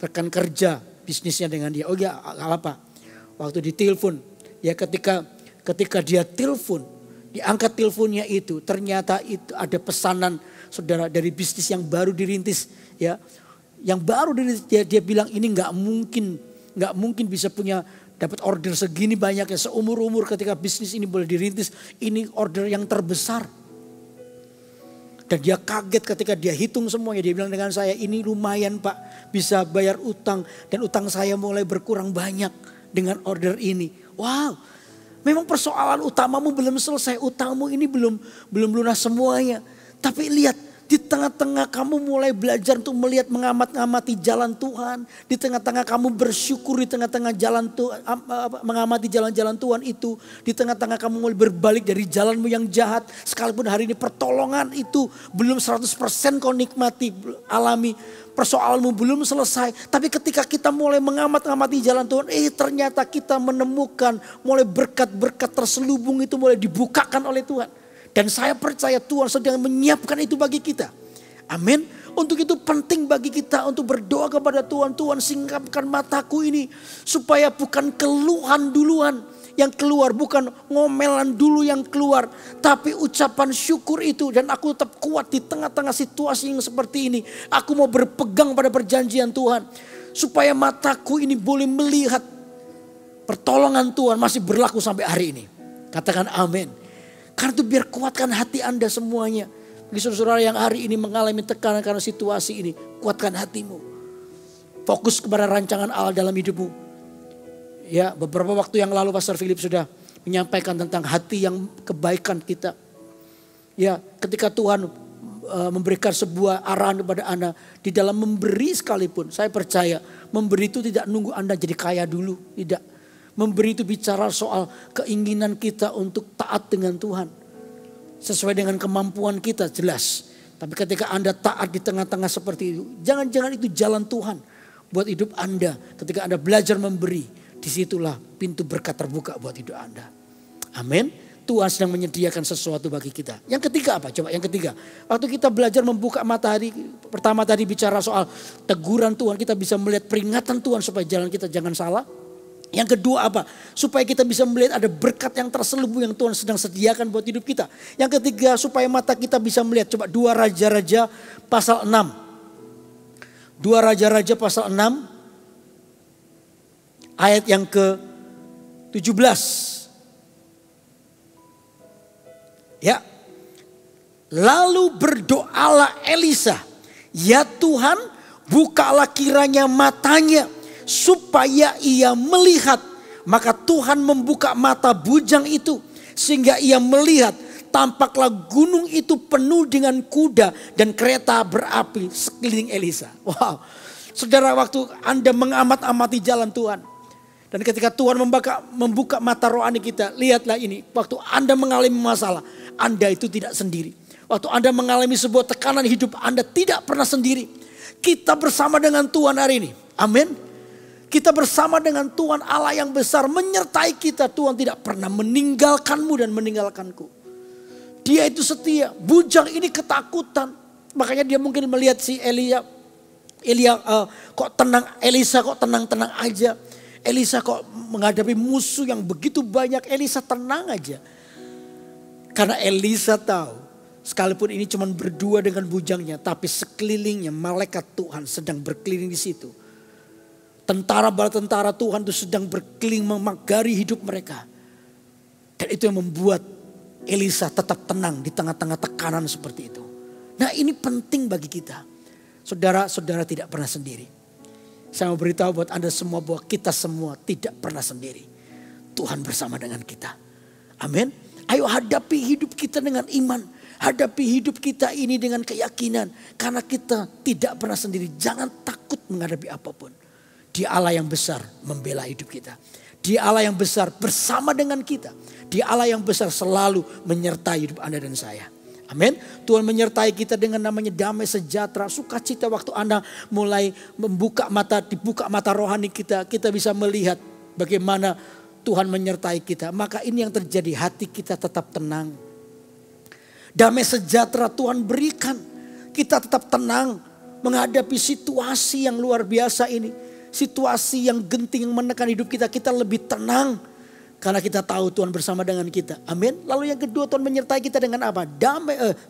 rekan kerja bisnisnya dengan dia. Oh ya apa? Waktu ditelepon, ya ketika dia telepon, diangkat teleponnya itu ternyata itu ada pesanan saudara dari bisnis yang baru dirintis ya. Yang baru dia bilang ini nggak mungkin bisa dapat order segini banyaknya seumur-umur ketika bisnis ini boleh dirintis. Ini order yang terbesar. Dan dia kaget ketika dia hitung semuanya. Dia bilang dengan saya, ini lumayan Pak, bisa bayar utang. Dan utang saya mulai berkurang banyak dengan order ini. Wow, memang persoalan utamamu belum selesai. Utangmu ini belum lunas semuanya. Tapi lihat, di tengah-tengah kamu mulai belajar untuk melihat, mengamati jalan Tuhan. Di tengah-tengah kamu bersyukur, di tengah-tengah jalan Tuhan, mengamati jalan-jalan Tuhan itu. Di tengah-tengah kamu mulai berbalik dari jalanmu yang jahat. Sekalipun hari ini pertolongan itu belum 100% kau nikmati, alami. Persoalanmu belum selesai. Tapi ketika kita mulai mengamati jalan Tuhan, ternyata kita menemukan mulai berkat-berkat terselubung itu mulai dibukakan oleh Tuhan. Dan saya percaya Tuhan sedang menyiapkan itu bagi kita. Amin. Untuk itu penting bagi kita untuk berdoa kepada Tuhan. Tuhan, singkapkan mataku ini. Supaya bukan keluhan duluan yang keluar. Bukan ngomelan dulu yang keluar. Tapi ucapan syukur itu. Dan aku tetap kuat di tengah-tengah situasi yang seperti ini. Aku mau berpegang pada perjanjian Tuhan. Supaya mataku ini boleh melihat pertolongan Tuhan masih berlaku sampai hari ini. Katakan amin. Karena itu biar kuatkan hati Anda semuanya. Bagi saudara-saudara yang hari ini mengalami tekanan karena situasi ini, kuatkan hatimu. Fokus kepada rancangan Allah dalam hidupmu. Ya, beberapa waktu yang lalu Pastor Philip sudah menyampaikan tentang hati yang kebaikan kita. Ya, ketika Tuhan memberikan sebuah arahan kepada Anda di dalam memberi sekalipun, saya percaya memberi itu tidak nunggu Anda jadi kaya dulu, tidak. Memberi itu bicara soal keinginan kita untuk taat dengan Tuhan. Sesuai dengan kemampuan kita, jelas. Tapi ketika Anda taat di tengah-tengah seperti itu, jangan-jangan itu jalan Tuhan buat hidup Anda. Ketika Anda belajar memberi, disitulah pintu berkat terbuka buat hidup Anda. Amin. Tuhan sedang menyediakan sesuatu bagi kita. Yang ketiga apa? Coba yang ketiga. Waktu kita belajar membuka matahari, pertama tadi bicara soal teguran Tuhan, kita bisa melihat peringatan Tuhan supaya jalan kita jangan salah. Yang kedua apa? Supaya kita bisa melihat ada berkat yang terselubung yang Tuhan sedang sediakan buat hidup kita. Yang ketiga, supaya mata kita bisa melihat. Coba 2 Raja-Raja pasal 6. 2 Raja-Raja pasal 6. Ayat yang ke-17. Ya. Lalu berdoalah Elisa. Ya Tuhan, bukalah kiranya matanya supaya ia melihat. Maka Tuhan membuka mata bujang itu sehingga ia melihat. Tampaklah gunung itu penuh dengan kuda dan kereta berapi sekeliling Elisa. Wow. Saudara, waktu Anda mengamat-amati jalan Tuhan. Dan ketika Tuhan membuka mata rohani kita, lihatlah ini. Waktu Anda mengalami masalah, Anda itu tidak sendiri. Waktu Anda mengalami sebuah tekanan hidup, Anda tidak pernah sendiri. Kita bersama dengan Tuhan hari ini. Amin. Kita bersama dengan Tuhan Allah yang besar menyertai kita. Tuhan tidak pernah meninggalkanmu dan meninggalkanku. Dia itu setia. Bujang ini ketakutan. Makanya dia mungkin melihat si Elisa kok tenang. Elisa kok tenang-tenang aja. Elisa kok menghadapi musuh yang begitu banyak. Elisa tenang aja. Karena Elisa tahu. Sekalipun ini cuma berdua dengan bujangnya. Tapi sekelilingnya malaikat Tuhan sedang berkeliling di situ. Tentara bala tentara Tuhan itu sedang berkeliling memagari hidup mereka. Dan itu yang membuat Elisa tetap tenang di tengah-tengah tekanan seperti itu. Nah, ini penting bagi kita. Saudara-saudara tidak pernah sendiri. Saya mau beritahu buat Anda semua bahwa kita semua tidak pernah sendiri. Tuhan bersama dengan kita. Amin. Ayo hadapi hidup kita dengan iman. Hadapi hidup kita ini dengan keyakinan. Karena kita tidak pernah sendiri. Jangan takut menghadapi apapun. Dia Allah yang besar membela hidup kita. Dia Allah yang besar bersama dengan kita. Dia Allah yang besar selalu menyertai hidup Anda dan saya. Amin. Tuhan menyertai kita dengan namanya damai sejahtera. Sukacita waktu Anda mulai dibuka mata rohani kita. Kita bisa melihat bagaimana Tuhan menyertai kita. Maka ini yang terjadi, hati kita tetap tenang. Damai sejahtera Tuhan berikan. Kita tetap tenang menghadapi situasi yang luar biasa ini. Situasi yang genting yang menekan hidup kita, kita lebih tenang. Karena kita tahu Tuhan bersama dengan kita. Amin. Lalu yang kedua, Tuhan menyertai kita dengan apa?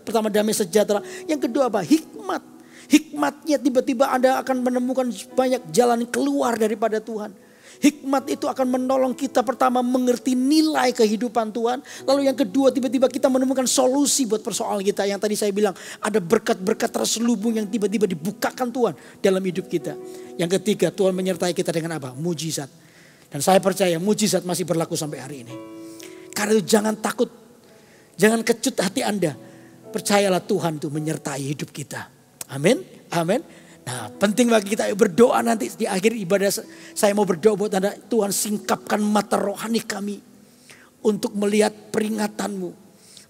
Pertama damai sejahtera. Yang kedua apa? Hikmat. Hikmatnya tiba-tiba Anda akan menemukan banyak jalan keluar daripada Tuhan. Hikmat itu akan menolong kita pertama mengerti nilai kehidupan Tuhan. Lalu yang kedua tiba-tiba kita menemukan solusi buat persoalan kita. Yang tadi saya bilang ada berkat-berkat terselubung yang tiba-tiba dibukakan Tuhan dalam hidup kita. Yang ketiga Tuhan menyertai kita dengan apa? Mujizat. Dan saya percaya mujizat masih berlaku sampai hari ini. Karena itu jangan takut, jangan kecut hati Anda. Percayalah Tuhan itu menyertai hidup kita. Amin, amin. Nah, penting bagi kita berdoa nanti di akhir ibadah. Saya mau berdoa buat Anda. Tuhan singkapkan mata rohani kami. Untuk melihat peringatanmu.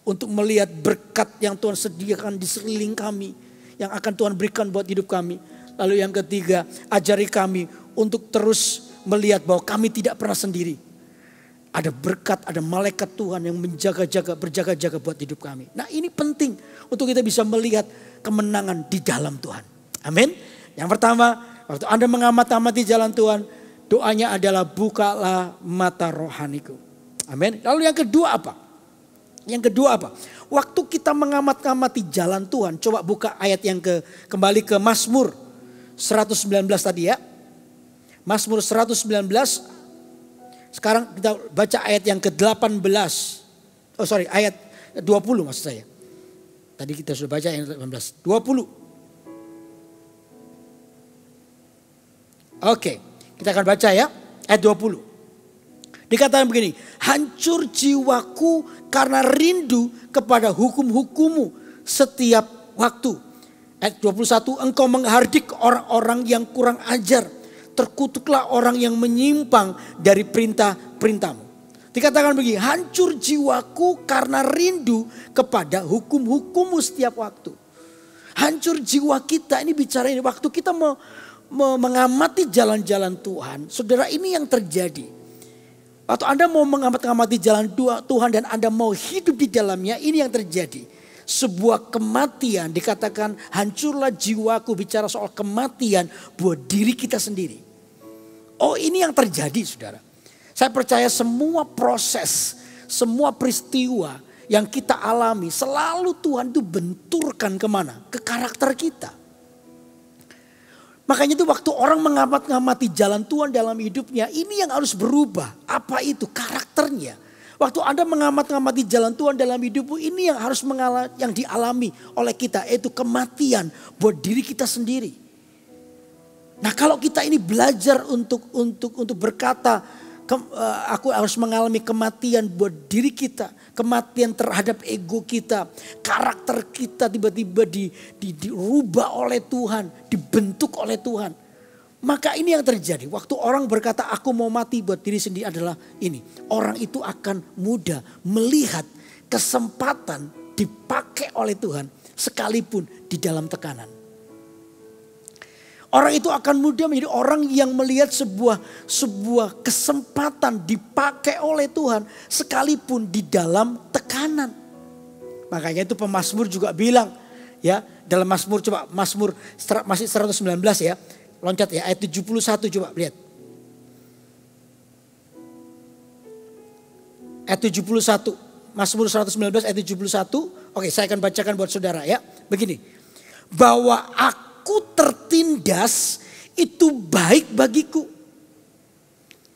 Untuk melihat berkat yang Tuhan sediakan di sekeliling kami. Yang akan Tuhan berikan buat hidup kami. Lalu yang ketiga, ajari kami untuk terus melihat bahwa kami tidak pernah sendiri. Ada berkat, ada malaikat Tuhan yang menjaga-jaga, berjaga-jaga buat hidup kami. Nah ini penting untuk kita bisa melihat kemenangan di dalam Tuhan. Amin. Yang pertama, waktu Anda mengamati jalan Tuhan, doanya adalah bukalah mata rohaniku. Amin. Lalu yang kedua apa? Yang kedua apa? Waktu kita mengamati jalan Tuhan, coba buka ayat yang kembali ke Mazmur 119 tadi ya. Mazmur 119. Sekarang kita baca ayat yang ke-18. Ayat 20 maksud saya. Tadi kita sudah baca ayat 18. 20. Oke, kita akan baca ya, ayat 20. Dikatakan begini, hancur jiwaku karena rindu kepada hukum-hukummu setiap waktu. Ayat 21, engkau menghardik orang-orang yang kurang ajar. Terkutuklah orang yang menyimpang dari perintah-perintahmu. Dikatakan begini, hancur jiwaku karena rindu kepada hukum-hukummu setiap waktu. Hancur jiwa kita, ini bicara ini waktu kita mengamati jalan-jalan Tuhan. Saudara, ini yang terjadi. Waktu Anda mau mengamati jalan Tuhan dan Anda mau hidup di dalamnya, ini yang terjadi. Sebuah kematian, dikatakan hancurlah jiwaku, bicara soal kematian buat diri kita sendiri. Oh, ini yang terjadi saudara. Saya percaya semua proses, semua peristiwa yang kita alami selalu Tuhan itu benturkan kemana? Ke karakter kita. Makanya itu waktu orang mengamati jalan Tuhan dalam hidupnya, ini yang harus berubah. Apa itu? Karakternya. Waktu Anda mengamati jalan Tuhan dalam hidupmu, ini yang harus yang dialami oleh kita, yaitu kematian buat diri kita sendiri. Nah, kalau kita ini belajar untuk berkata, aku harus mengalami kematian buat diri kita, kematian terhadap ego kita, karakter kita tiba-tiba dirubah oleh Tuhan, dibentuk oleh Tuhan. Maka ini yang terjadi. Waktu orang berkata aku mau mati buat diri sendiri adalah ini. Orang itu akan mudah melihat kesempatan dipakai oleh Tuhan sekalipun di dalam tekanan. Orang itu akan mudah menjadi orang yang melihat sebuah kesempatan dipakai oleh Tuhan sekalipun di dalam tekanan. Makanya itu pemazmur juga bilang ya, dalam Mazmur, coba Mazmur masih 119 ya. Loncat ya, ayat 71 coba lihat. Ayat 71, Mazmur 119 ayat 71. Oke, saya akan bacakan buat saudara ya. Begini. Bahwa aku tertindas itu baik bagiku.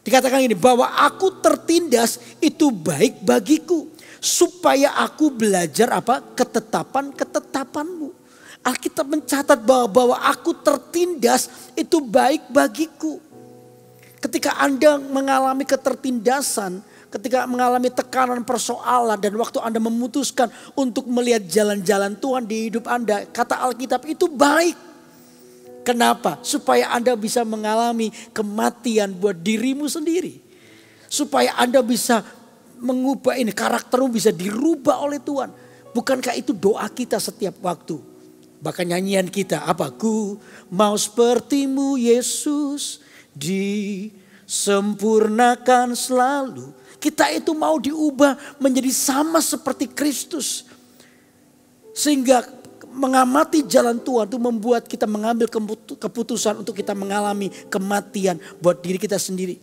Dikatakan ini, bahwa aku tertindas itu baik bagiku. Supaya aku belajar apa? Ketetapan-ketetapanmu. Alkitab mencatat bahwa aku tertindas itu baik bagiku. Ketika Anda mengalami ketertindasan, ketika mengalami tekanan persoalan dan waktu Anda memutuskan untuk melihat jalan-jalan Tuhan di hidup Anda, kata Alkitab itu baik. Kenapa? Supaya Anda bisa mengalami kematian buat dirimu sendiri. Supaya Anda bisa mengubah ini, karaktermu bisa dirubah oleh Tuhan. Bukankah itu doa kita setiap waktu? Bahkan nyanyian kita, apa? Ku mau sepertimu Yesus, disempurnakan selalu. Kita itu mau diubah menjadi sama seperti Kristus. Sehingga mengamati jalan Tuhan itu membuat kita mengambil keputusan untuk kita mengalami kematian buat diri kita sendiri.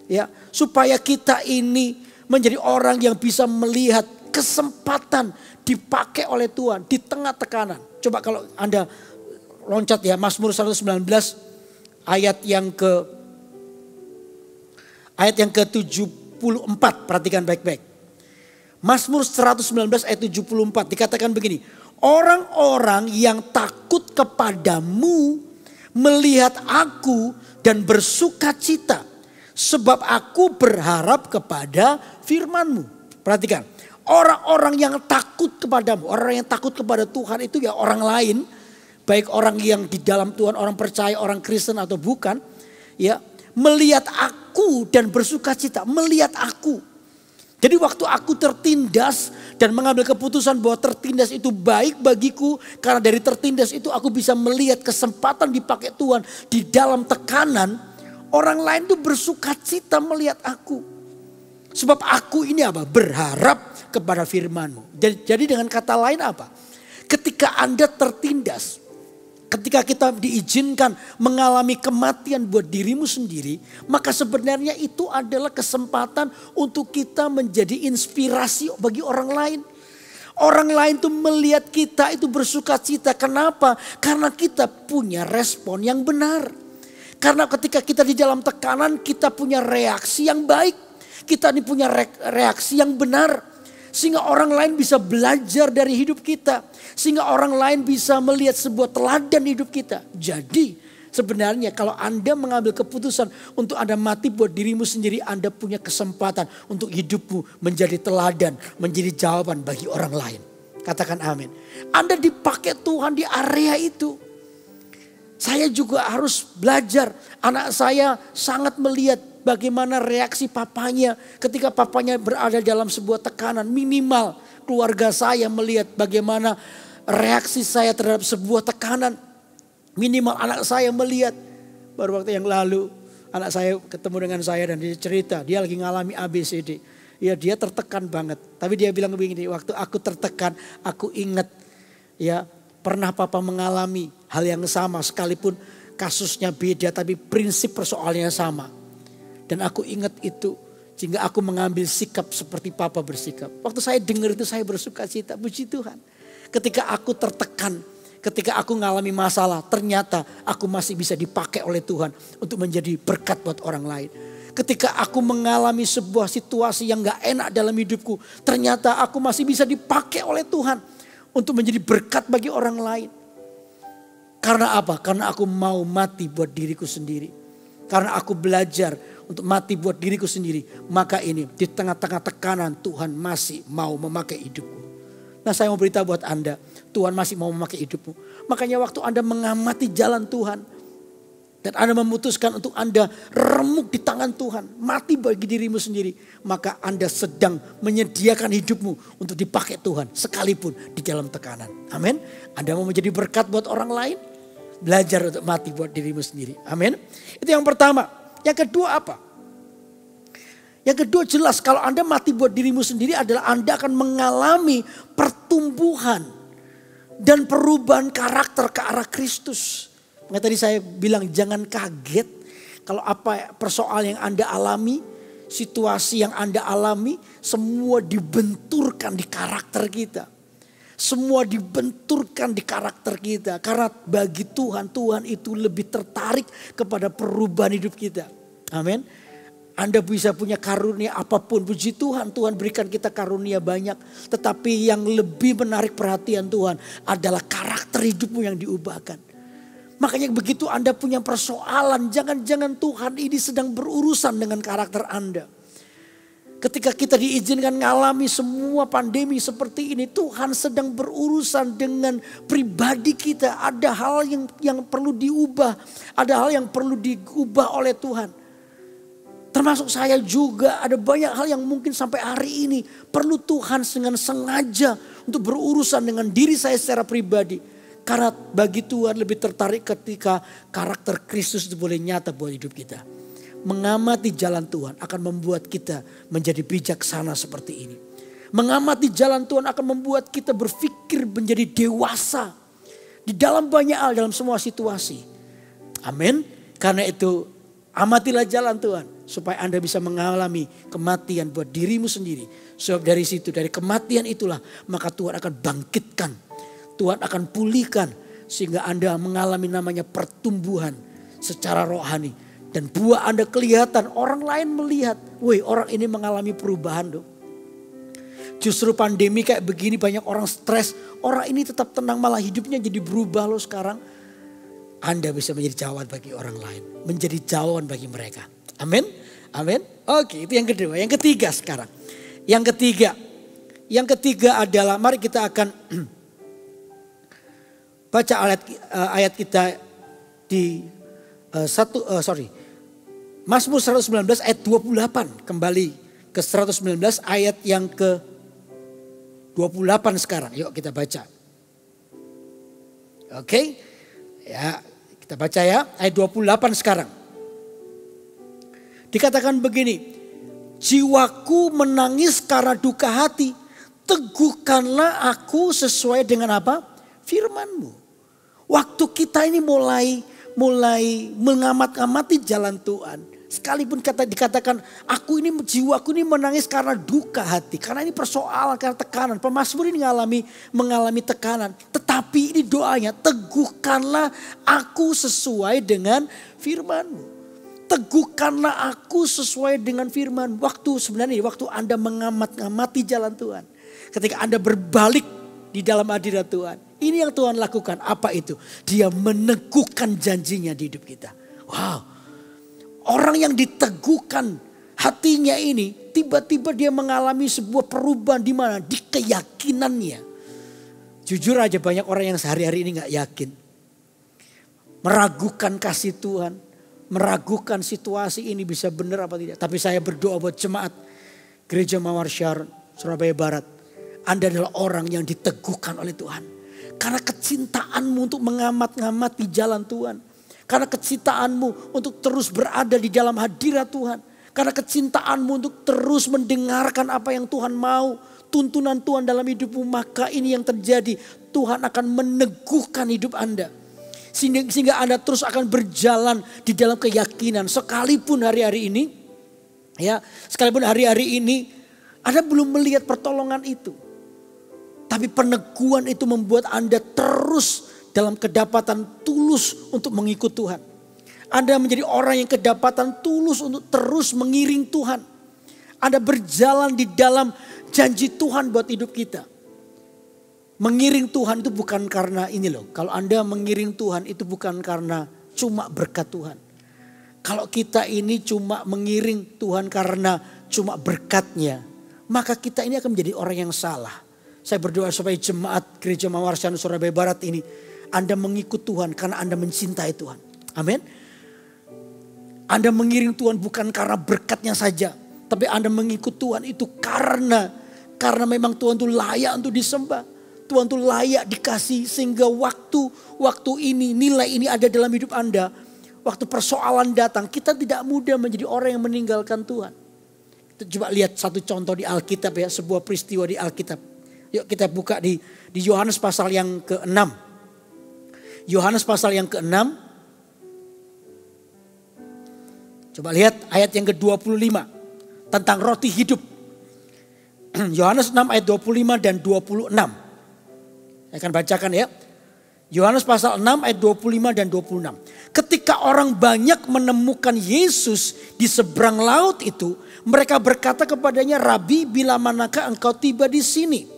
Ya, supaya kita ini menjadi orang yang bisa melihat kesempatan dipakai oleh Tuhan di tengah tekanan. Coba kalau Anda loncat ya, Mazmur 119 ayat yang Ayat yang ke-74, perhatikan baik-baik. Mazmur 119 ayat 74 dikatakan begini. Orang-orang yang takut kepadamu melihat aku dan bersuka cita. Sebab aku berharap kepada firman-Mu. Perhatikan. Orang-orang yang takut kepadamu. Orang yang takut kepada Tuhan itu ya orang lain. Baik orang yang di dalam Tuhan, orang percaya, orang Kristen atau bukan. Ya, melihat aku dan bersuka cita. Melihat aku. Jadi waktu aku tertindas dan mengambil keputusan bahwa tertindas itu baik bagiku. Karena dari tertindas itu aku bisa melihat kesempatan dipakai Tuhan di dalam tekanan. Orang lain itu bersuka cita melihat aku. Sebab aku ini apa? Berharap kepada firman-Mu. Jadi dengan kata lain apa? Ketika Anda tertindas. Ketika kita diizinkan mengalami kematian buat dirimu sendiri, maka sebenarnya itu adalah kesempatan untuk kita menjadi inspirasi bagi orang lain. Orang lain tuh melihat kita itu bersuka cita. Kenapa? Karena kita punya respon yang benar. Karena ketika kita di dalam tekanan, kita punya reaksi yang baik. Kita ini punya reaksi yang benar. Sehingga orang lain bisa belajar dari hidup kita. Sehingga orang lain bisa melihat sebuah teladan hidup kita. Jadi sebenarnya kalau Anda mengambil keputusan untuk Anda mati buat dirimu sendiri. Anda punya kesempatan untuk hidupmu menjadi teladan. Menjadi jawaban bagi orang lain. Katakan amin. Anda dipakai Tuhan di area itu. Saya juga harus belajar. Anak saya sangat melihat bagaimana reaksi papanya ketika papanya berada dalam sebuah tekanan. Minimal keluarga saya melihat bagaimana reaksi saya terhadap sebuah tekanan. Minimal anak saya melihat. Baru waktu yang lalu anak saya ketemu dengan saya dan dia cerita. Dia lagi ngalami ABCD. Ya dia tertekan banget. Tapi dia bilang begini, waktu aku tertekan aku ingat ya pernah papa mengalami hal yang sama. Sekalipun kasusnya beda tapi prinsip persoalannya sama. Dan aku ingat itu sehingga aku mengambil sikap seperti papa bersikap. Waktu saya dengar itu saya bersuka cita, puji Tuhan. Ketika aku tertekan, ketika aku mengalami masalah, ternyata aku masih bisa dipakai oleh Tuhan untuk menjadi berkat buat orang lain. Ketika aku mengalami sebuah situasi yang gak enak dalam hidupku, ternyata aku masih bisa dipakai oleh Tuhan untuk menjadi berkat bagi orang lain. Karena apa? Karena aku mau mati buat diriku sendiri. Karena aku belajar untuk mati buat diriku sendiri. Maka ini di tengah-tengah tekanan Tuhan masih mau memakai hidupku. Nah saya mau beritahu buat Anda. Tuhan masih mau memakai hidupmu. Makanya waktu Anda mengamati jalan Tuhan. Dan Anda memutuskan untuk Anda remuk di tangan Tuhan. Mati bagi dirimu sendiri. Maka Anda sedang menyediakan hidupmu untuk dipakai Tuhan. Sekalipun di dalam tekanan. Amin. Anda mau menjadi berkat buat orang lain. Belajar untuk mati buat dirimu sendiri. Amin. Itu yang pertama. Yang kedua apa? Yang kedua jelas kalau Anda mati buat dirimu sendiri adalah Anda akan mengalami pertumbuhan dan perubahan karakter ke arah Kristus. Makanya tadi saya bilang jangan kaget kalau apa persoalan yang Anda alami, situasi yang Anda alami semua dibenturkan di karakter kita. Semua dibenturkan di karakter kita. Karena bagi Tuhan, Tuhan itu lebih tertarik kepada perubahan hidup kita. Amin. Anda bisa punya karunia apapun. Puji Tuhan, Tuhan berikan kita karunia banyak. Tetapi yang lebih menarik perhatian Tuhan adalah karakter hidupmu yang diubahkan. Makanya begitu Anda punya persoalan, jangan-jangan Tuhan ini sedang berurusan dengan karakter Anda. Ketika kita diizinkan mengalami semua pandemi seperti ini, Tuhan sedang berurusan dengan pribadi kita. Ada hal yang perlu diubah, ada hal yang perlu diubah oleh Tuhan. Termasuk saya juga, ada banyak hal yang mungkin sampai hari ini perlu Tuhan dengan sengaja untuk berurusan dengan diri saya secara pribadi. Karena bagi Tuhan lebih tertarik ketika karakter Kristus itu boleh nyata buat hidup kita. Mengamati jalan Tuhan akan membuat kita menjadi bijaksana seperti ini. Mengamati jalan Tuhan akan membuat kita berpikir menjadi dewasa. Di dalam banyak hal, dalam semua situasi. Amin. Karena itu amatilah jalan Tuhan. Supaya Anda bisa mengalami kematian buat dirimu sendiri. Sebab dari situ, dari kematian itulah maka Tuhan akan bangkitkan. Tuhan akan pulihkan. Sehingga Anda mengalami namanya pertumbuhan secara rohani. Dan buah Anda kelihatan, orang lain melihat. Wih, orang ini mengalami perubahan dong. Justru pandemi kayak begini banyak orang stres. Orang ini tetap tenang, malah hidupnya jadi berubah loh sekarang. Anda bisa menjadi jawaban bagi orang lain. Menjadi jawaban bagi mereka. Amin. Amin. Oke, itu yang kedua. Yang ketiga sekarang. Yang ketiga adalah mari kita akan baca ayat kita di Mazmur 119 ayat 28. Kembali ke 119 ayat yang ke 28 sekarang. Yuk kita baca. Oke. Ya, kita baca ya ayat 28 sekarang. Dikatakan begini. Jiwaku menangis karena duka hati. Teguhkanlah aku sesuai dengan apa? Firman-Mu. Waktu kita ini mulai mengamat-amati jalan Tuhan. Sekalipun dikatakan jiwaku ini menangis karena duka hati. Karena ini persoalan, karena tekanan. Pemazmur ini mengalami tekanan. Tetapi ini doanya, teguhkanlah aku sesuai dengan firman-Mu. Teguhkanlah aku sesuai dengan firman. Waktu Anda mengamati jalan Tuhan. Ketika Anda berbalik di dalam hadirat Tuhan. Ini yang Tuhan lakukan. Apa itu? Dia meneguhkan janjinya di hidup kita. Wow. Orang yang diteguhkan hatinya ini, tiba-tiba dia mengalami sebuah perubahan di mana? Di keyakinannya. Jujur aja banyak orang yang sehari-hari ini gak yakin. Meragukan kasih Tuhan. Meragukan situasi ini bisa benar apa tidak. Tapi saya berdoa buat jemaat Gereja Mawar Sharon, Surabaya Barat. Anda adalah orang yang diteguhkan oleh Tuhan. Karena kecintaanmu untuk mengamat-ngamati jalan Tuhan. Karena kecintaanmu untuk terus berada di dalam hadirat Tuhan. Karena kecintaanmu untuk terus mendengarkan apa yang Tuhan mau. Tuntunan Tuhan dalam hidupmu. Maka ini yang terjadi. Tuhan akan meneguhkan hidup Anda. Sehingga Anda terus akan berjalan di dalam keyakinan. Sekalipun hari-hari ini. Sekalipun hari-hari ini. Anda belum melihat pertolongan itu. Tapi peneguhan itu membuat Anda terus dalam kedapatan tulus untuk mengikut Tuhan. Anda menjadi orang yang kedapatan tulus untuk terus mengiring Tuhan. Anda berjalan di dalam janji Tuhan buat hidup kita. Mengiring Tuhan itu bukan karena ini loh. Kalau Anda mengiring Tuhan itu bukan karena cuma berkat Tuhan. Kalau kita ini cuma mengiring Tuhan karena cuma berkatnya. Maka kita ini akan menjadi orang yang salah. Saya berdoa supaya jemaat Gereja Mawar Sharon Surabaya Barat ini. Anda mengikut Tuhan karena Anda mencintai Tuhan. Amin. Anda mengiring Tuhan bukan karena berkatnya saja. Tapi Anda mengikut Tuhan itu karena memang Tuhan itu layak untuk disembah. Tuhan itu layak dikasih sehingga waktu ini, nilai ini ada dalam hidup Anda. Waktu persoalan datang, kita tidak mudah menjadi orang yang meninggalkan Tuhan. Kita coba lihat satu contoh di Alkitab ya, sebuah peristiwa di Alkitab. Yuk kita buka di Yohanes pasal yang ke-6. Yohanes pasal yang ke-6. Coba lihat ayat yang ke-25. Tentang roti hidup. Yohanes 6 ayat 25 dan 26. Saya akan bacakan ya. Yohanes pasal 6 ayat 25 dan 26. Ketika orang banyak menemukan Yesus di seberang laut itu. Mereka berkata kepadanya, Rabi, bila manakah engkau tiba di sini?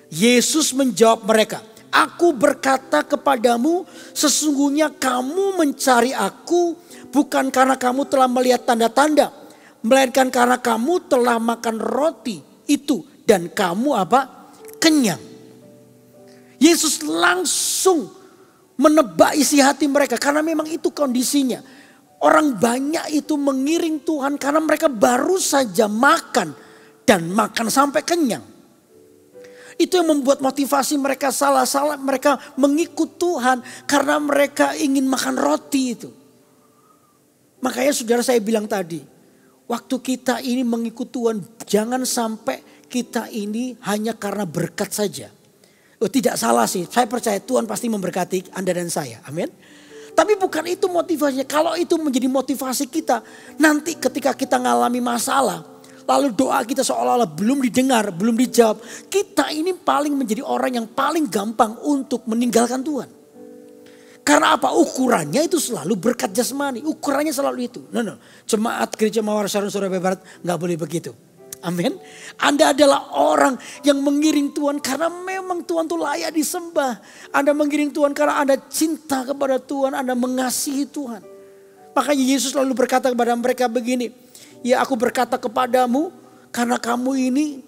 Yesus menjawab mereka, aku berkata kepadamu, sesungguhnya kamu mencari aku bukan karena kamu telah melihat tanda-tanda, melainkan karena kamu telah makan roti itu dan kamu apa? Kenyang. Yesus langsung menebak isi hati mereka karena memang itu kondisinya. Orang banyak itu mengiring Tuhan karena mereka baru saja makan dan makan sampai kenyang. Itu yang membuat motivasi mereka salah-salah. Mereka mengikut Tuhan karena mereka ingin makan roti itu. Makanya saudara saya bilang tadi. Waktu kita ini mengikut Tuhan. Jangan sampai kita ini hanya karena berkat saja. Oh, tidak salah sih. Saya percaya Tuhan pasti memberkati Anda dan saya. Amin. Tapi bukan itu motivasinya. Kalau itu menjadi motivasi kita. Nanti ketika kita ngalami masalah. Lalu doa kita seolah-olah belum didengar, belum dijawab. Kita ini paling menjadi orang yang paling gampang untuk meninggalkan Tuhan. Karena apa? Ukurannya itu selalu berkat jasmani. Ukurannya selalu itu. No. Jemaat Gereja Mawar Shalom Surabaya Barat gak boleh begitu. Amin. Anda adalah orang yang mengiring Tuhan karena memang Tuhan itu layak disembah. Anda mengiring Tuhan karena Anda cinta kepada Tuhan. Anda mengasihi Tuhan. Makanya Yesus selalu berkata kepada mereka begini. Ya, aku berkata kepadamu karena kamu ini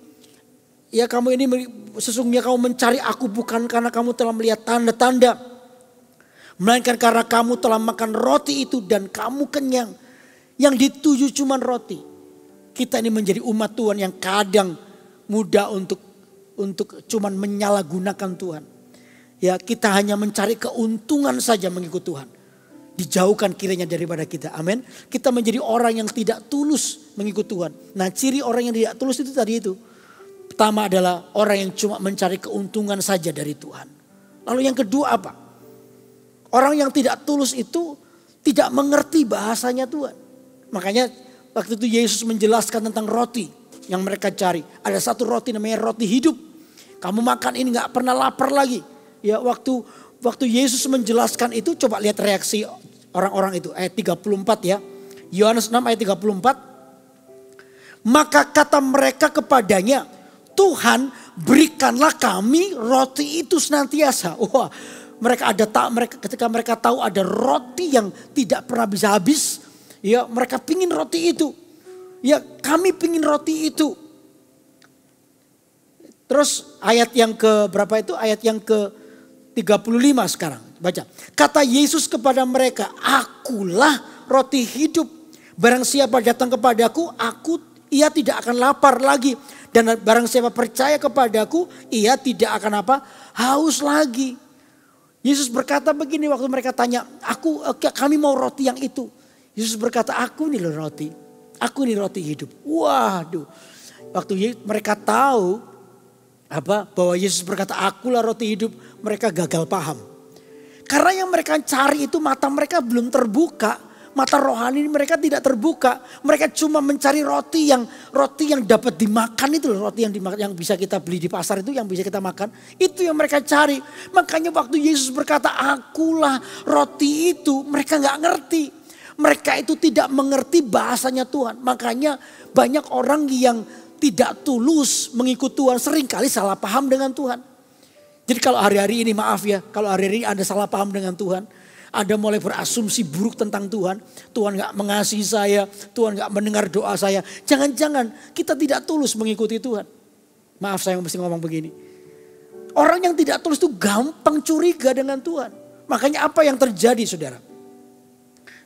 sesungguhnya kamu mencari aku bukan karena kamu telah melihat tanda-tanda. Melainkan karena kamu telah makan roti itu dan kamu kenyang. Yang dituju cuma roti. Kita ini menjadi umat Tuhan yang kadang mudah untuk cuman menyalahgunakan Tuhan. Ya, kita hanya mencari keuntungan saja mengikut Tuhan. Dijauhkan kiranya daripada kita. Amin. Kita menjadi orang yang tidak tulus mengikut Tuhan. Nah, ciri orang yang tidak tulus itu tadi itu. Pertama adalah orang yang cuma mencari keuntungan saja dari Tuhan. Lalu yang kedua apa? Orang yang tidak tulus itu tidak mengerti bahasanya Tuhan. Makanya waktu itu Yesus menjelaskan tentang roti yang mereka cari. Ada satu roti namanya roti hidup. Kamu makan ini gak pernah lapar lagi. Ya, waktu Yesus menjelaskan itu, coba lihat reaksi orang-orang itu. Ayat 34 ya. Yohanes 6 ayat 34. Maka kata mereka kepadanya, Tuhan berikanlah kami roti itu senantiasa. Wah, ketika mereka tahu ada roti yang tidak pernah bisa habis, ya mereka pingin roti itu. Ya, kami pingin roti itu. Terus ayat yang ke berapa itu? Ayat yang ke 35 sekarang. Baca. Kata Yesus kepada mereka, akulah roti hidup. Barang siapa datang kepadaku, ia tidak akan lapar lagi. Dan barang siapa percaya kepadaku, ia tidak akan haus lagi. Yesus berkata begini waktu mereka tanya, kami mau roti yang itu. Yesus berkata, aku nih roti. Aku nih roti hidup. Waduh. Waktu mereka tahu bahwa Yesus berkata, akulah roti hidup, mereka gagal paham. Karena yang mereka cari itu mata mereka belum terbuka. Mata rohani mereka tidak terbuka. Mereka cuma mencari roti yang dapat dimakan itu loh. Roti yang bisa kita beli di pasar itu, yang bisa kita makan. Itu yang mereka cari. Makanya waktu Yesus berkata, akulah roti itu, mereka gak ngerti. Mereka itu tidak mengerti bahasanya Tuhan. Makanya banyak orang yang tidak tulus mengikut Tuhan, seringkali salah paham dengan Tuhan. Jadi kalau hari-hari ini, maaf ya, kalau hari-hari Anda salah paham dengan Tuhan, Anda mulai berasumsi buruk tentang Tuhan. Tuhan gak mengasihi saya, Tuhan gak mendengar doa saya. Jangan-jangan kita tidak tulus mengikuti Tuhan. Maaf saya mesti ngomong begini. Orang yang tidak tulus itu gampang curiga dengan Tuhan. Makanya apa yang terjadi saudara?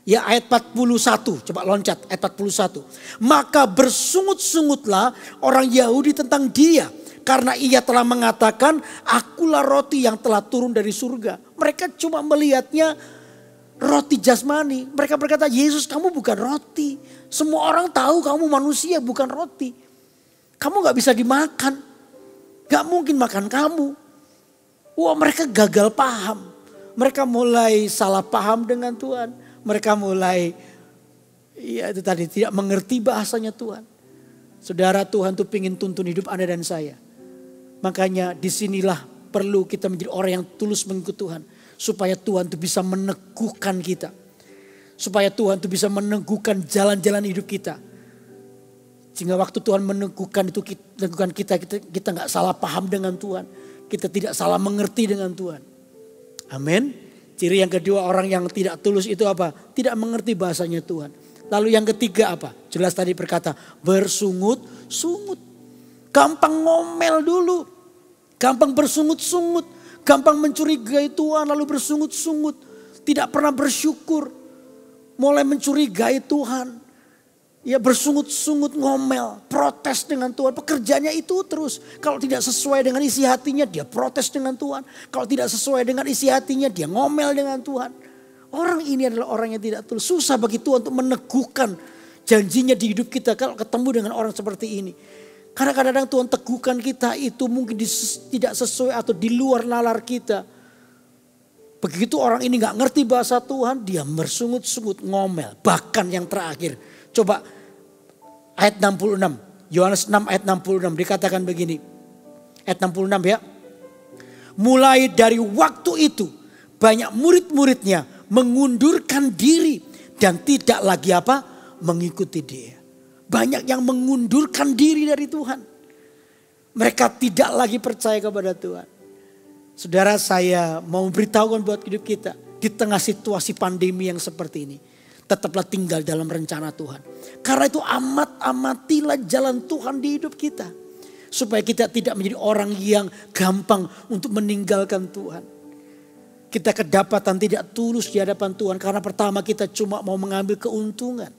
Ya ayat 41, coba loncat ayat 41. Maka bersungut-sungutlah orang Yahudi tentang dia. Karena ia telah mengatakan, akulah roti yang telah turun dari surga. Mereka cuma melihatnya roti jasmani. Mereka berkata, Yesus kamu bukan roti. Semua orang tahu kamu manusia bukan roti. Kamu gak bisa dimakan. Gak mungkin makan kamu. Wah, mereka gagal paham. Mereka mulai salah paham dengan Tuhan. Mereka mulai, ya itu tadi, tidak mengerti bahasanya Tuhan. Saudara, Tuhan tuh pingin tuntun hidup Anda dan saya. Makanya disinilah perlu kita menjadi orang yang tulus mengikut Tuhan. Supaya Tuhan tuh bisa meneguhkan kita. Supaya Tuhan tuh bisa meneguhkan jalan-jalan hidup kita. Sehingga waktu Tuhan meneguhkan kita gak salah paham dengan Tuhan. Kita tidak salah mengerti dengan Tuhan. Amin. Ciri yang kedua orang yang tidak tulus itu apa? Tidak mengerti bahasanya Tuhan. Lalu yang ketiga apa? Jelas tadi berkata bersungut-sungut. Gampang ngomel dulu. Gampang bersungut-sungut. Gampang mencurigai Tuhan lalu bersungut-sungut. Tidak pernah bersyukur. Mulai mencurigai Tuhan. Ya bersungut-sungut ngomel. Protes dengan Tuhan. Pekerjaannya itu terus. Kalau tidak sesuai dengan isi hatinya dia protes dengan Tuhan. Kalau tidak sesuai dengan isi hatinya dia ngomel dengan Tuhan. Orang ini adalah orang yang tidak tulus. Susah bagi Tuhan untuk meneguhkan janjinya di hidup kita kalau ketemu dengan orang seperti ini. Karena kadang-kadang Tuhan teguhkan kita itu mungkin tidak sesuai atau di luar nalar kita. Begitu orang ini gak ngerti bahasa Tuhan, dia bersungut-sungut ngomel. Bahkan yang terakhir, coba ayat 66. Yohanes 6 ayat 66 dikatakan begini. Ayat 66 ya. Mulai dari waktu itu banyak murid-muridnya mengundurkan diri dan tidak lagi mengikuti dia. Banyak yang mengundurkan diri dari Tuhan. Mereka tidak lagi percaya kepada Tuhan. Saudara, saya mau memberitahukan buat hidup kita. Di tengah situasi pandemi yang seperti ini, tetaplah tinggal dalam rencana Tuhan. Karena itu amatilah jalan Tuhan di hidup kita. Supaya kita tidak menjadi orang yang gampang untuk meninggalkan Tuhan. Kita kedapatan tidak tulus di hadapan Tuhan. Karena pertama kita cuma mau mengambil keuntungan.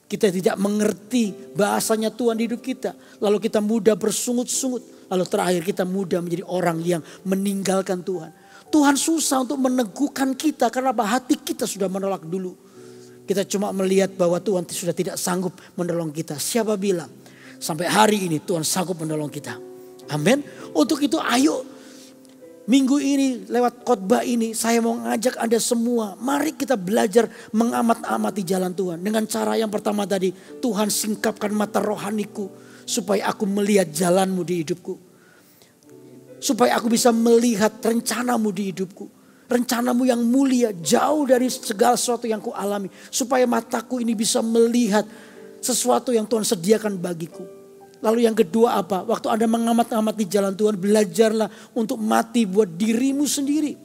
Kita tidak mengerti bahasanya Tuhan di hidup kita. Lalu kita mudah bersungut-sungut. Lalu terakhir kita mudah menjadi orang yang meninggalkan Tuhan. Tuhan susah untuk meneguhkan kita karena hati kita sudah menolak dulu. Kita cuma melihat bahwa Tuhan sudah tidak sanggup menolong kita. Siapa bilang sampai hari ini Tuhan sanggup menolong kita. Amin. Untuk itu ayo minggu ini lewat khotbah ini saya mau ngajak Anda semua. Mari kita belajar mengamat-amati jalan Tuhan. Dengan cara yang pertama tadi, Tuhan singkapkan mata rohaniku supaya aku melihat jalanmu di hidupku. Supaya aku bisa melihat rencanamu di hidupku. Rencanamu yang mulia jauh dari segala sesuatu yang ku alami. Supaya mataku ini bisa melihat sesuatu yang Tuhan sediakan bagiku. Lalu yang kedua apa? Waktu Anda mengamat-amati jalan Tuhan, belajarlah untuk mati buat dirimu sendiri.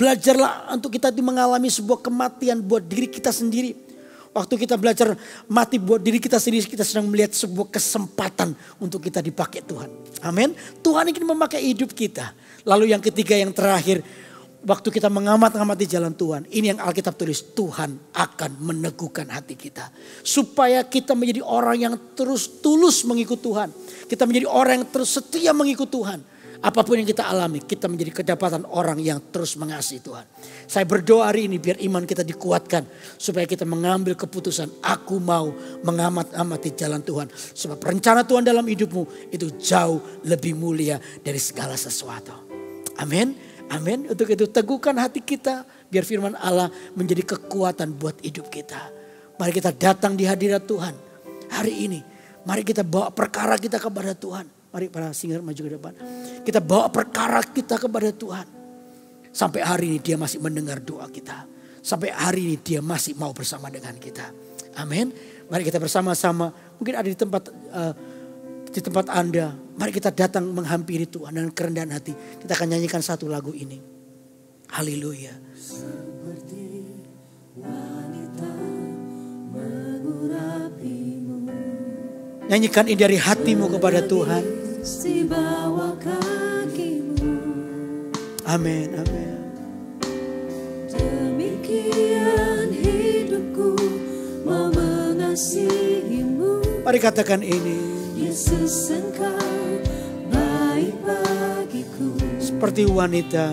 Belajarlah untuk kita mengalami sebuah kematian buat diri kita sendiri. Waktu kita belajar mati buat diri kita sendiri, kita sedang melihat sebuah kesempatan untuk kita dipakai Tuhan. Amin. Tuhan ingin memakai hidup kita. Lalu yang ketiga, yang terakhir, waktu kita mengamat-amati jalan Tuhan, ini yang Alkitab tulis, Tuhan akan meneguhkan hati kita. Supaya kita menjadi orang yang terus tulus mengikut Tuhan. Kita menjadi orang yang terus setia mengikut Tuhan. Apapun yang kita alami, kita menjadi kedapatan orang yang terus mengasihi Tuhan. Saya berdoa hari ini biar iman kita dikuatkan. Supaya kita mengambil keputusan, aku mau mengamat-amati jalan Tuhan. Sebab rencana Tuhan dalam hidupmu itu jauh lebih mulia dari segala sesuatu. Amin. Amin. Untuk itu teguhkan hati kita. Biar firman Allah menjadi kekuatan buat hidup kita. Mari kita datang di hadirat Tuhan. Hari ini. Mari kita bawa perkara kita kepada Tuhan. Mari para singer maju ke depan. Kita bawa perkara kita kepada Tuhan. Sampai hari ini dia masih mendengar doa kita. Sampai hari ini dia masih mau bersama dengan kita. Amin. Mari kita bersama-sama. Mungkin ada di tempat Anda. Mari kita datang menghampiri Tuhan dengan kerendahan hati. Kita akan nyanyikan satu lagu ini. Haleluya. Seperti wanita mengurapimu. Nyanyikan ini dari hatimu kepada Tuhan. Di bawah kakimu. Amin, amin. Demikian hidupku mau mengasihimu. Mari katakan ini. Yesus, Engkau baik bagiku. Seperti wanita.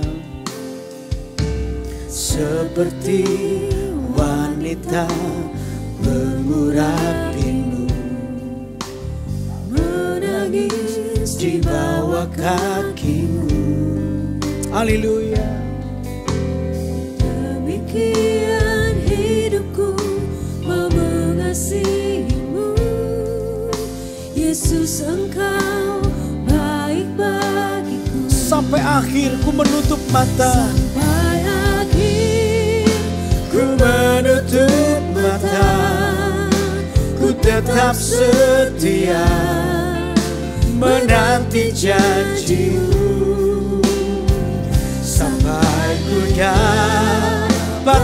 Seperti wanita mengurapimu. Menangis di bawah kakimu. Haleluya. Demikian hidupku mau mengasihimu. Yesus, Engkau baik bagiku. Sampai akhir ku menutup mata. Sampai akhir Ku menutup mata. Ku tetap setia menanti janjimu. Sampai ku dapatkan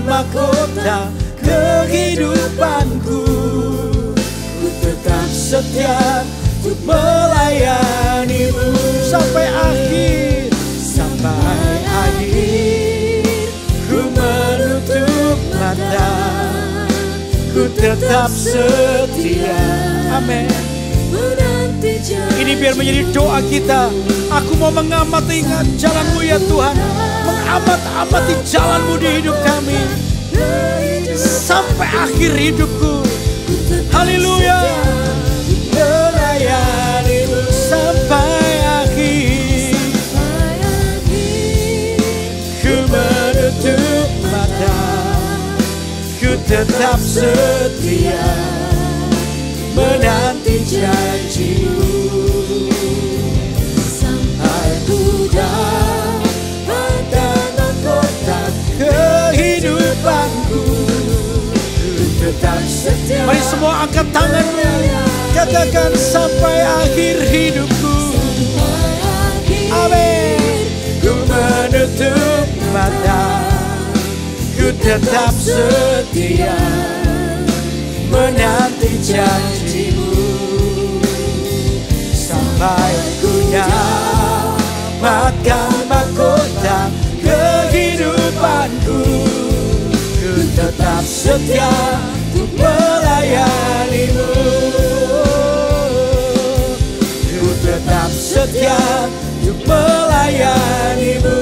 mahkota kehidupanku. Ku tetap setia untuk melayanimu. Sampai akhir. Sampai akhir. Ku menutup mata. Ku tetap setia. Amin. Ini biar menjadi doa kita. Aku mau mengamati jalan-Mu ya Tuhan. Mengamat-amati jalan-Mu di hidup kami. Sampai akhir hidupku. Haleluya. Melayani-Mu sampai akhir. Ku menutup mata. Ku tetap setia menanti janji-Mu. Sampai ku dapat kehidupanku. Ku tetap setia. Mari semua angkat tangannya, katakan sampai akhir hidupku. Amin. Ku menutup mata, ku tetap setia menanti janjimu sampai ku dapatkan mahkota kehidupanku. Ku tetap setia untuk melayanimu. Ku tetap setia untuk melayanimu.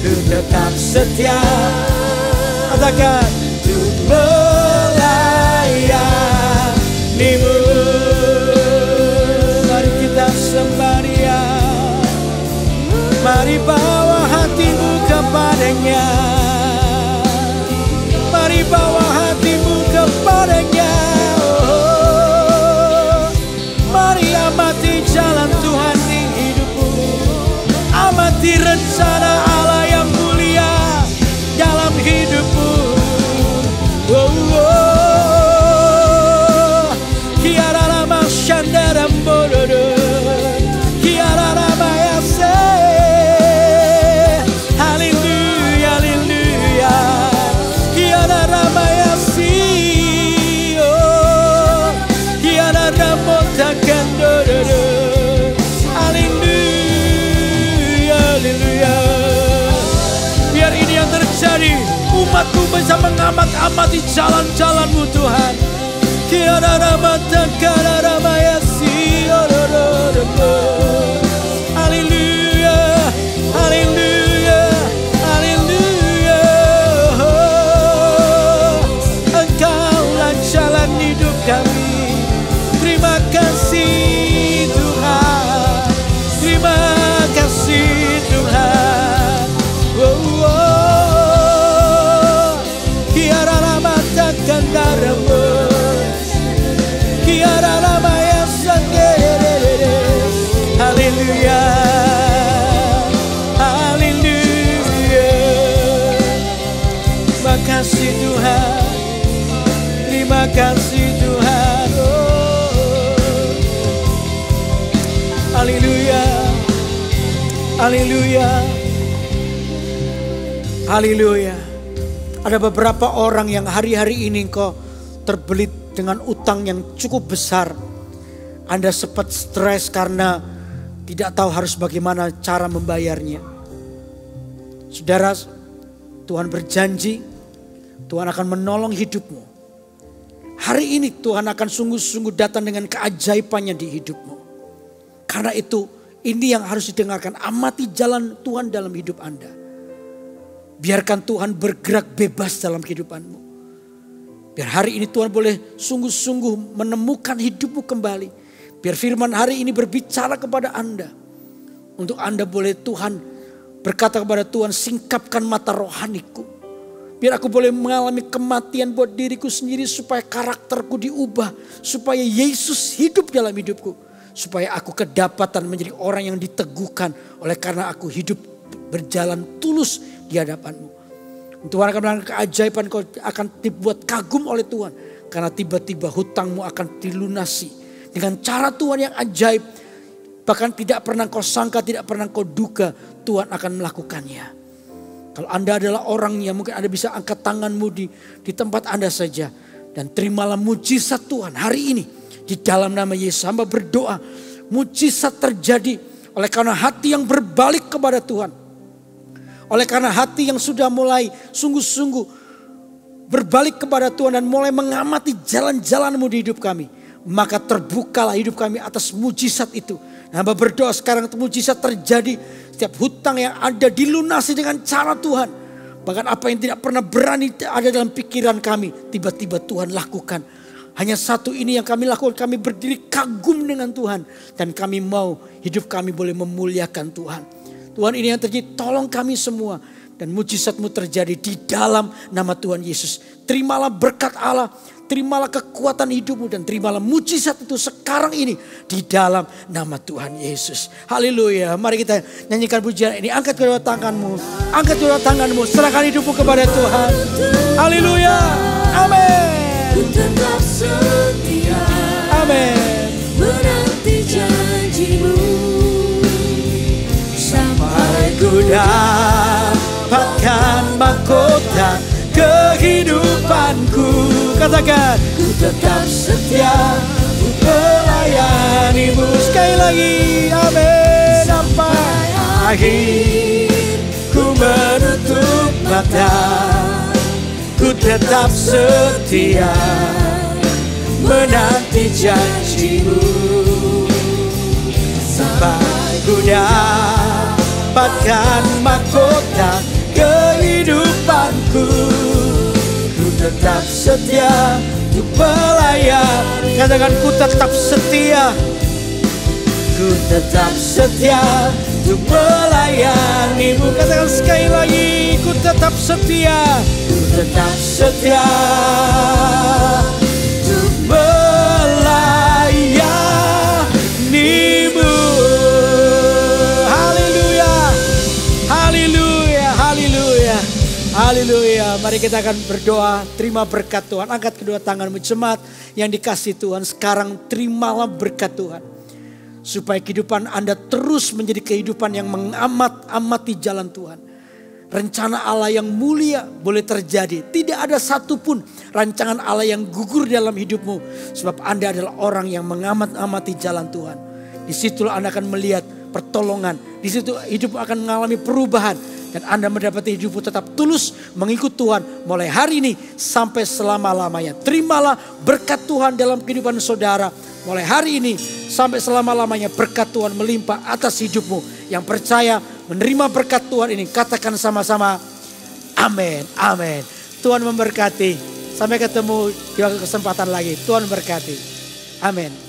Ku tetap setia, katakan, untuk melayanimu. Mari kita sembah Dia, mari bawa hatimu kepadanya, mari bawa hatimu kepadanya. Oh, mari amati jalan Tuhan di hidupmu, amati rencana Allah yang mulia dalam hidupmu. Oh, oh, kiara lama shandara mbododo, kiara lama yase. Haleluya, haleluya, kiara lama yasi. Oh, kiara lama takandododo. Haleluya, haleluya. Biar ini yang terjadi, umatmu bisa mengamat-amati jalan-jalanmu Tuhan. Kiara ramata kara ramayasi. Haleluya, haleluya, haleluya. Engkaulah jalan hidup kami. Terima kasih Tuhan, terima kasih Tuhan. Oh, oh. Kiara lama takkan darahmu, kiara lama yang sendiri. Haleluya, haleluya. Terima kasih Tuhan, terima kasih Tuhan. Oh, haleluya, haleluya. Haleluya. Ada beberapa orang yang hari-hari ini engkau terbelit dengan utang yang cukup besar. Anda sempat stres karena tidak tahu harus bagaimana cara membayarnya. Saudara, Tuhan berjanji Tuhan akan menolong hidupmu. Hari ini Tuhan akan sungguh-sungguh datang dengan keajaibannya di hidupmu. Karena itu ini yang harus didengarkan. Amati jalan Tuhan dalam hidup Anda. Biarkan Tuhan bergerak bebas dalam kehidupanmu. Biar hari ini Tuhan boleh sungguh-sungguh menemukan hidupmu kembali. Biar firman hari ini berbicara kepada Anda. Untuk Anda boleh Tuhan berkata kepada Tuhan, singkapkan mata rohaniku. Biar aku boleh mengalami kematian buat diriku sendiri supaya karakterku diubah. Supaya Yesus hidup dalam hidupku. Supaya aku kedapatan menjadi orang yang diteguhkan oleh karena aku hidup berjalan tulus di hadapanmu. Tuhan akan melakukan keajaiban, kau akan dibuat kagum oleh Tuhan. Karena tiba-tiba hutangmu akan dilunasi. Dengan cara Tuhan yang ajaib. Bahkan tidak pernah kau sangka, tidak pernah kau duga. Tuhan akan melakukannya. Kalau Anda adalah orang yang mungkin Anda bisa angkat tanganmu di tempat Anda saja. Dan terimalah mujizat Tuhan hari ini. Di dalam nama Yesus hamba berdoa. Mujizat terjadi oleh karena hati yang berbalik kepada Tuhan. Oleh karena hati yang sudah mulai sungguh-sungguh berbalik kepada Tuhan dan mulai mengamati jalan-jalanmu di hidup kami. Maka terbukalah hidup kami atas mujizat itu. Hamba berdoa sekarang mujizat terjadi. Setiap hutang yang ada dilunasi dengan cara Tuhan. Bahkan apa yang tidak pernah berani ada dalam pikiran kami. Tiba-tiba Tuhan lakukan. Hanya satu ini yang kami lakukan. Kami berdiri kagum dengan Tuhan. Dan kami mau hidup kami boleh memuliakan Tuhan. Tuhan ini yang terjadi, tolong kami semua. Dan mujizat-Mu terjadi di dalam nama Tuhan Yesus. Terimalah berkat Allah, terimalah kekuatan hidupmu dan terimalah mujizat itu sekarang ini di dalam nama Tuhan Yesus. Haleluya. Mari kita nyanyikan pujian ini. Angkat kedua tanganmu. Angkat kedua tanganmu. Serahkan hidupmu kepada Tuhan. Haleluya. Amin. Ku tetap setia. Amin. Menanti janjimu. Sampai ku dapatkan mahkota kehidupanku. Katakan, ku tetap setia untuk melayanimu. Sekali lagi, amin. Sampai akhir ku menutup mata, ku tetap setia menanti janjimu. Sampai ku dapatkan mahkota kehidupanku, ku tetap setia untuk melayani. Katakan, ku tetap setia. Ku tetap setia untuk melayanimu. Katakan sekali lagi, ku tetap setia. Ku tetap setia untuk melayanimu. Haleluya, haleluya, haleluya. Haleluya. Mari kita akan berdoa. Terima berkat Tuhan. Angkat kedua tanganmu, jemaat yang dikasih Tuhan. Sekarang terimalah berkat Tuhan. Supaya kehidupan Anda terus menjadi kehidupan yang mengamati jalan Tuhan. Rencana Allah yang mulia boleh terjadi. Tidak ada satupun rancangan Allah yang gugur dalam hidupmu. Sebab Anda adalah orang yang mengamati jalan Tuhan. Disitulah Anda akan melihat pertolongan. Di situ hidup akan mengalami perubahan. Dan Anda mendapati hidupmu tetap tulus mengikut Tuhan mulai hari ini sampai selama-lamanya. Terimalah berkat Tuhan dalam kehidupan saudara. Mulai hari ini sampai selama-lamanya berkat Tuhan melimpah atas hidupmu. Yang percaya menerima berkat Tuhan ini, katakan sama-sama amin, amin. Tuhan memberkati. Sampai ketemu di waktu kesempatan lagi. Tuhan memberkati. Amin.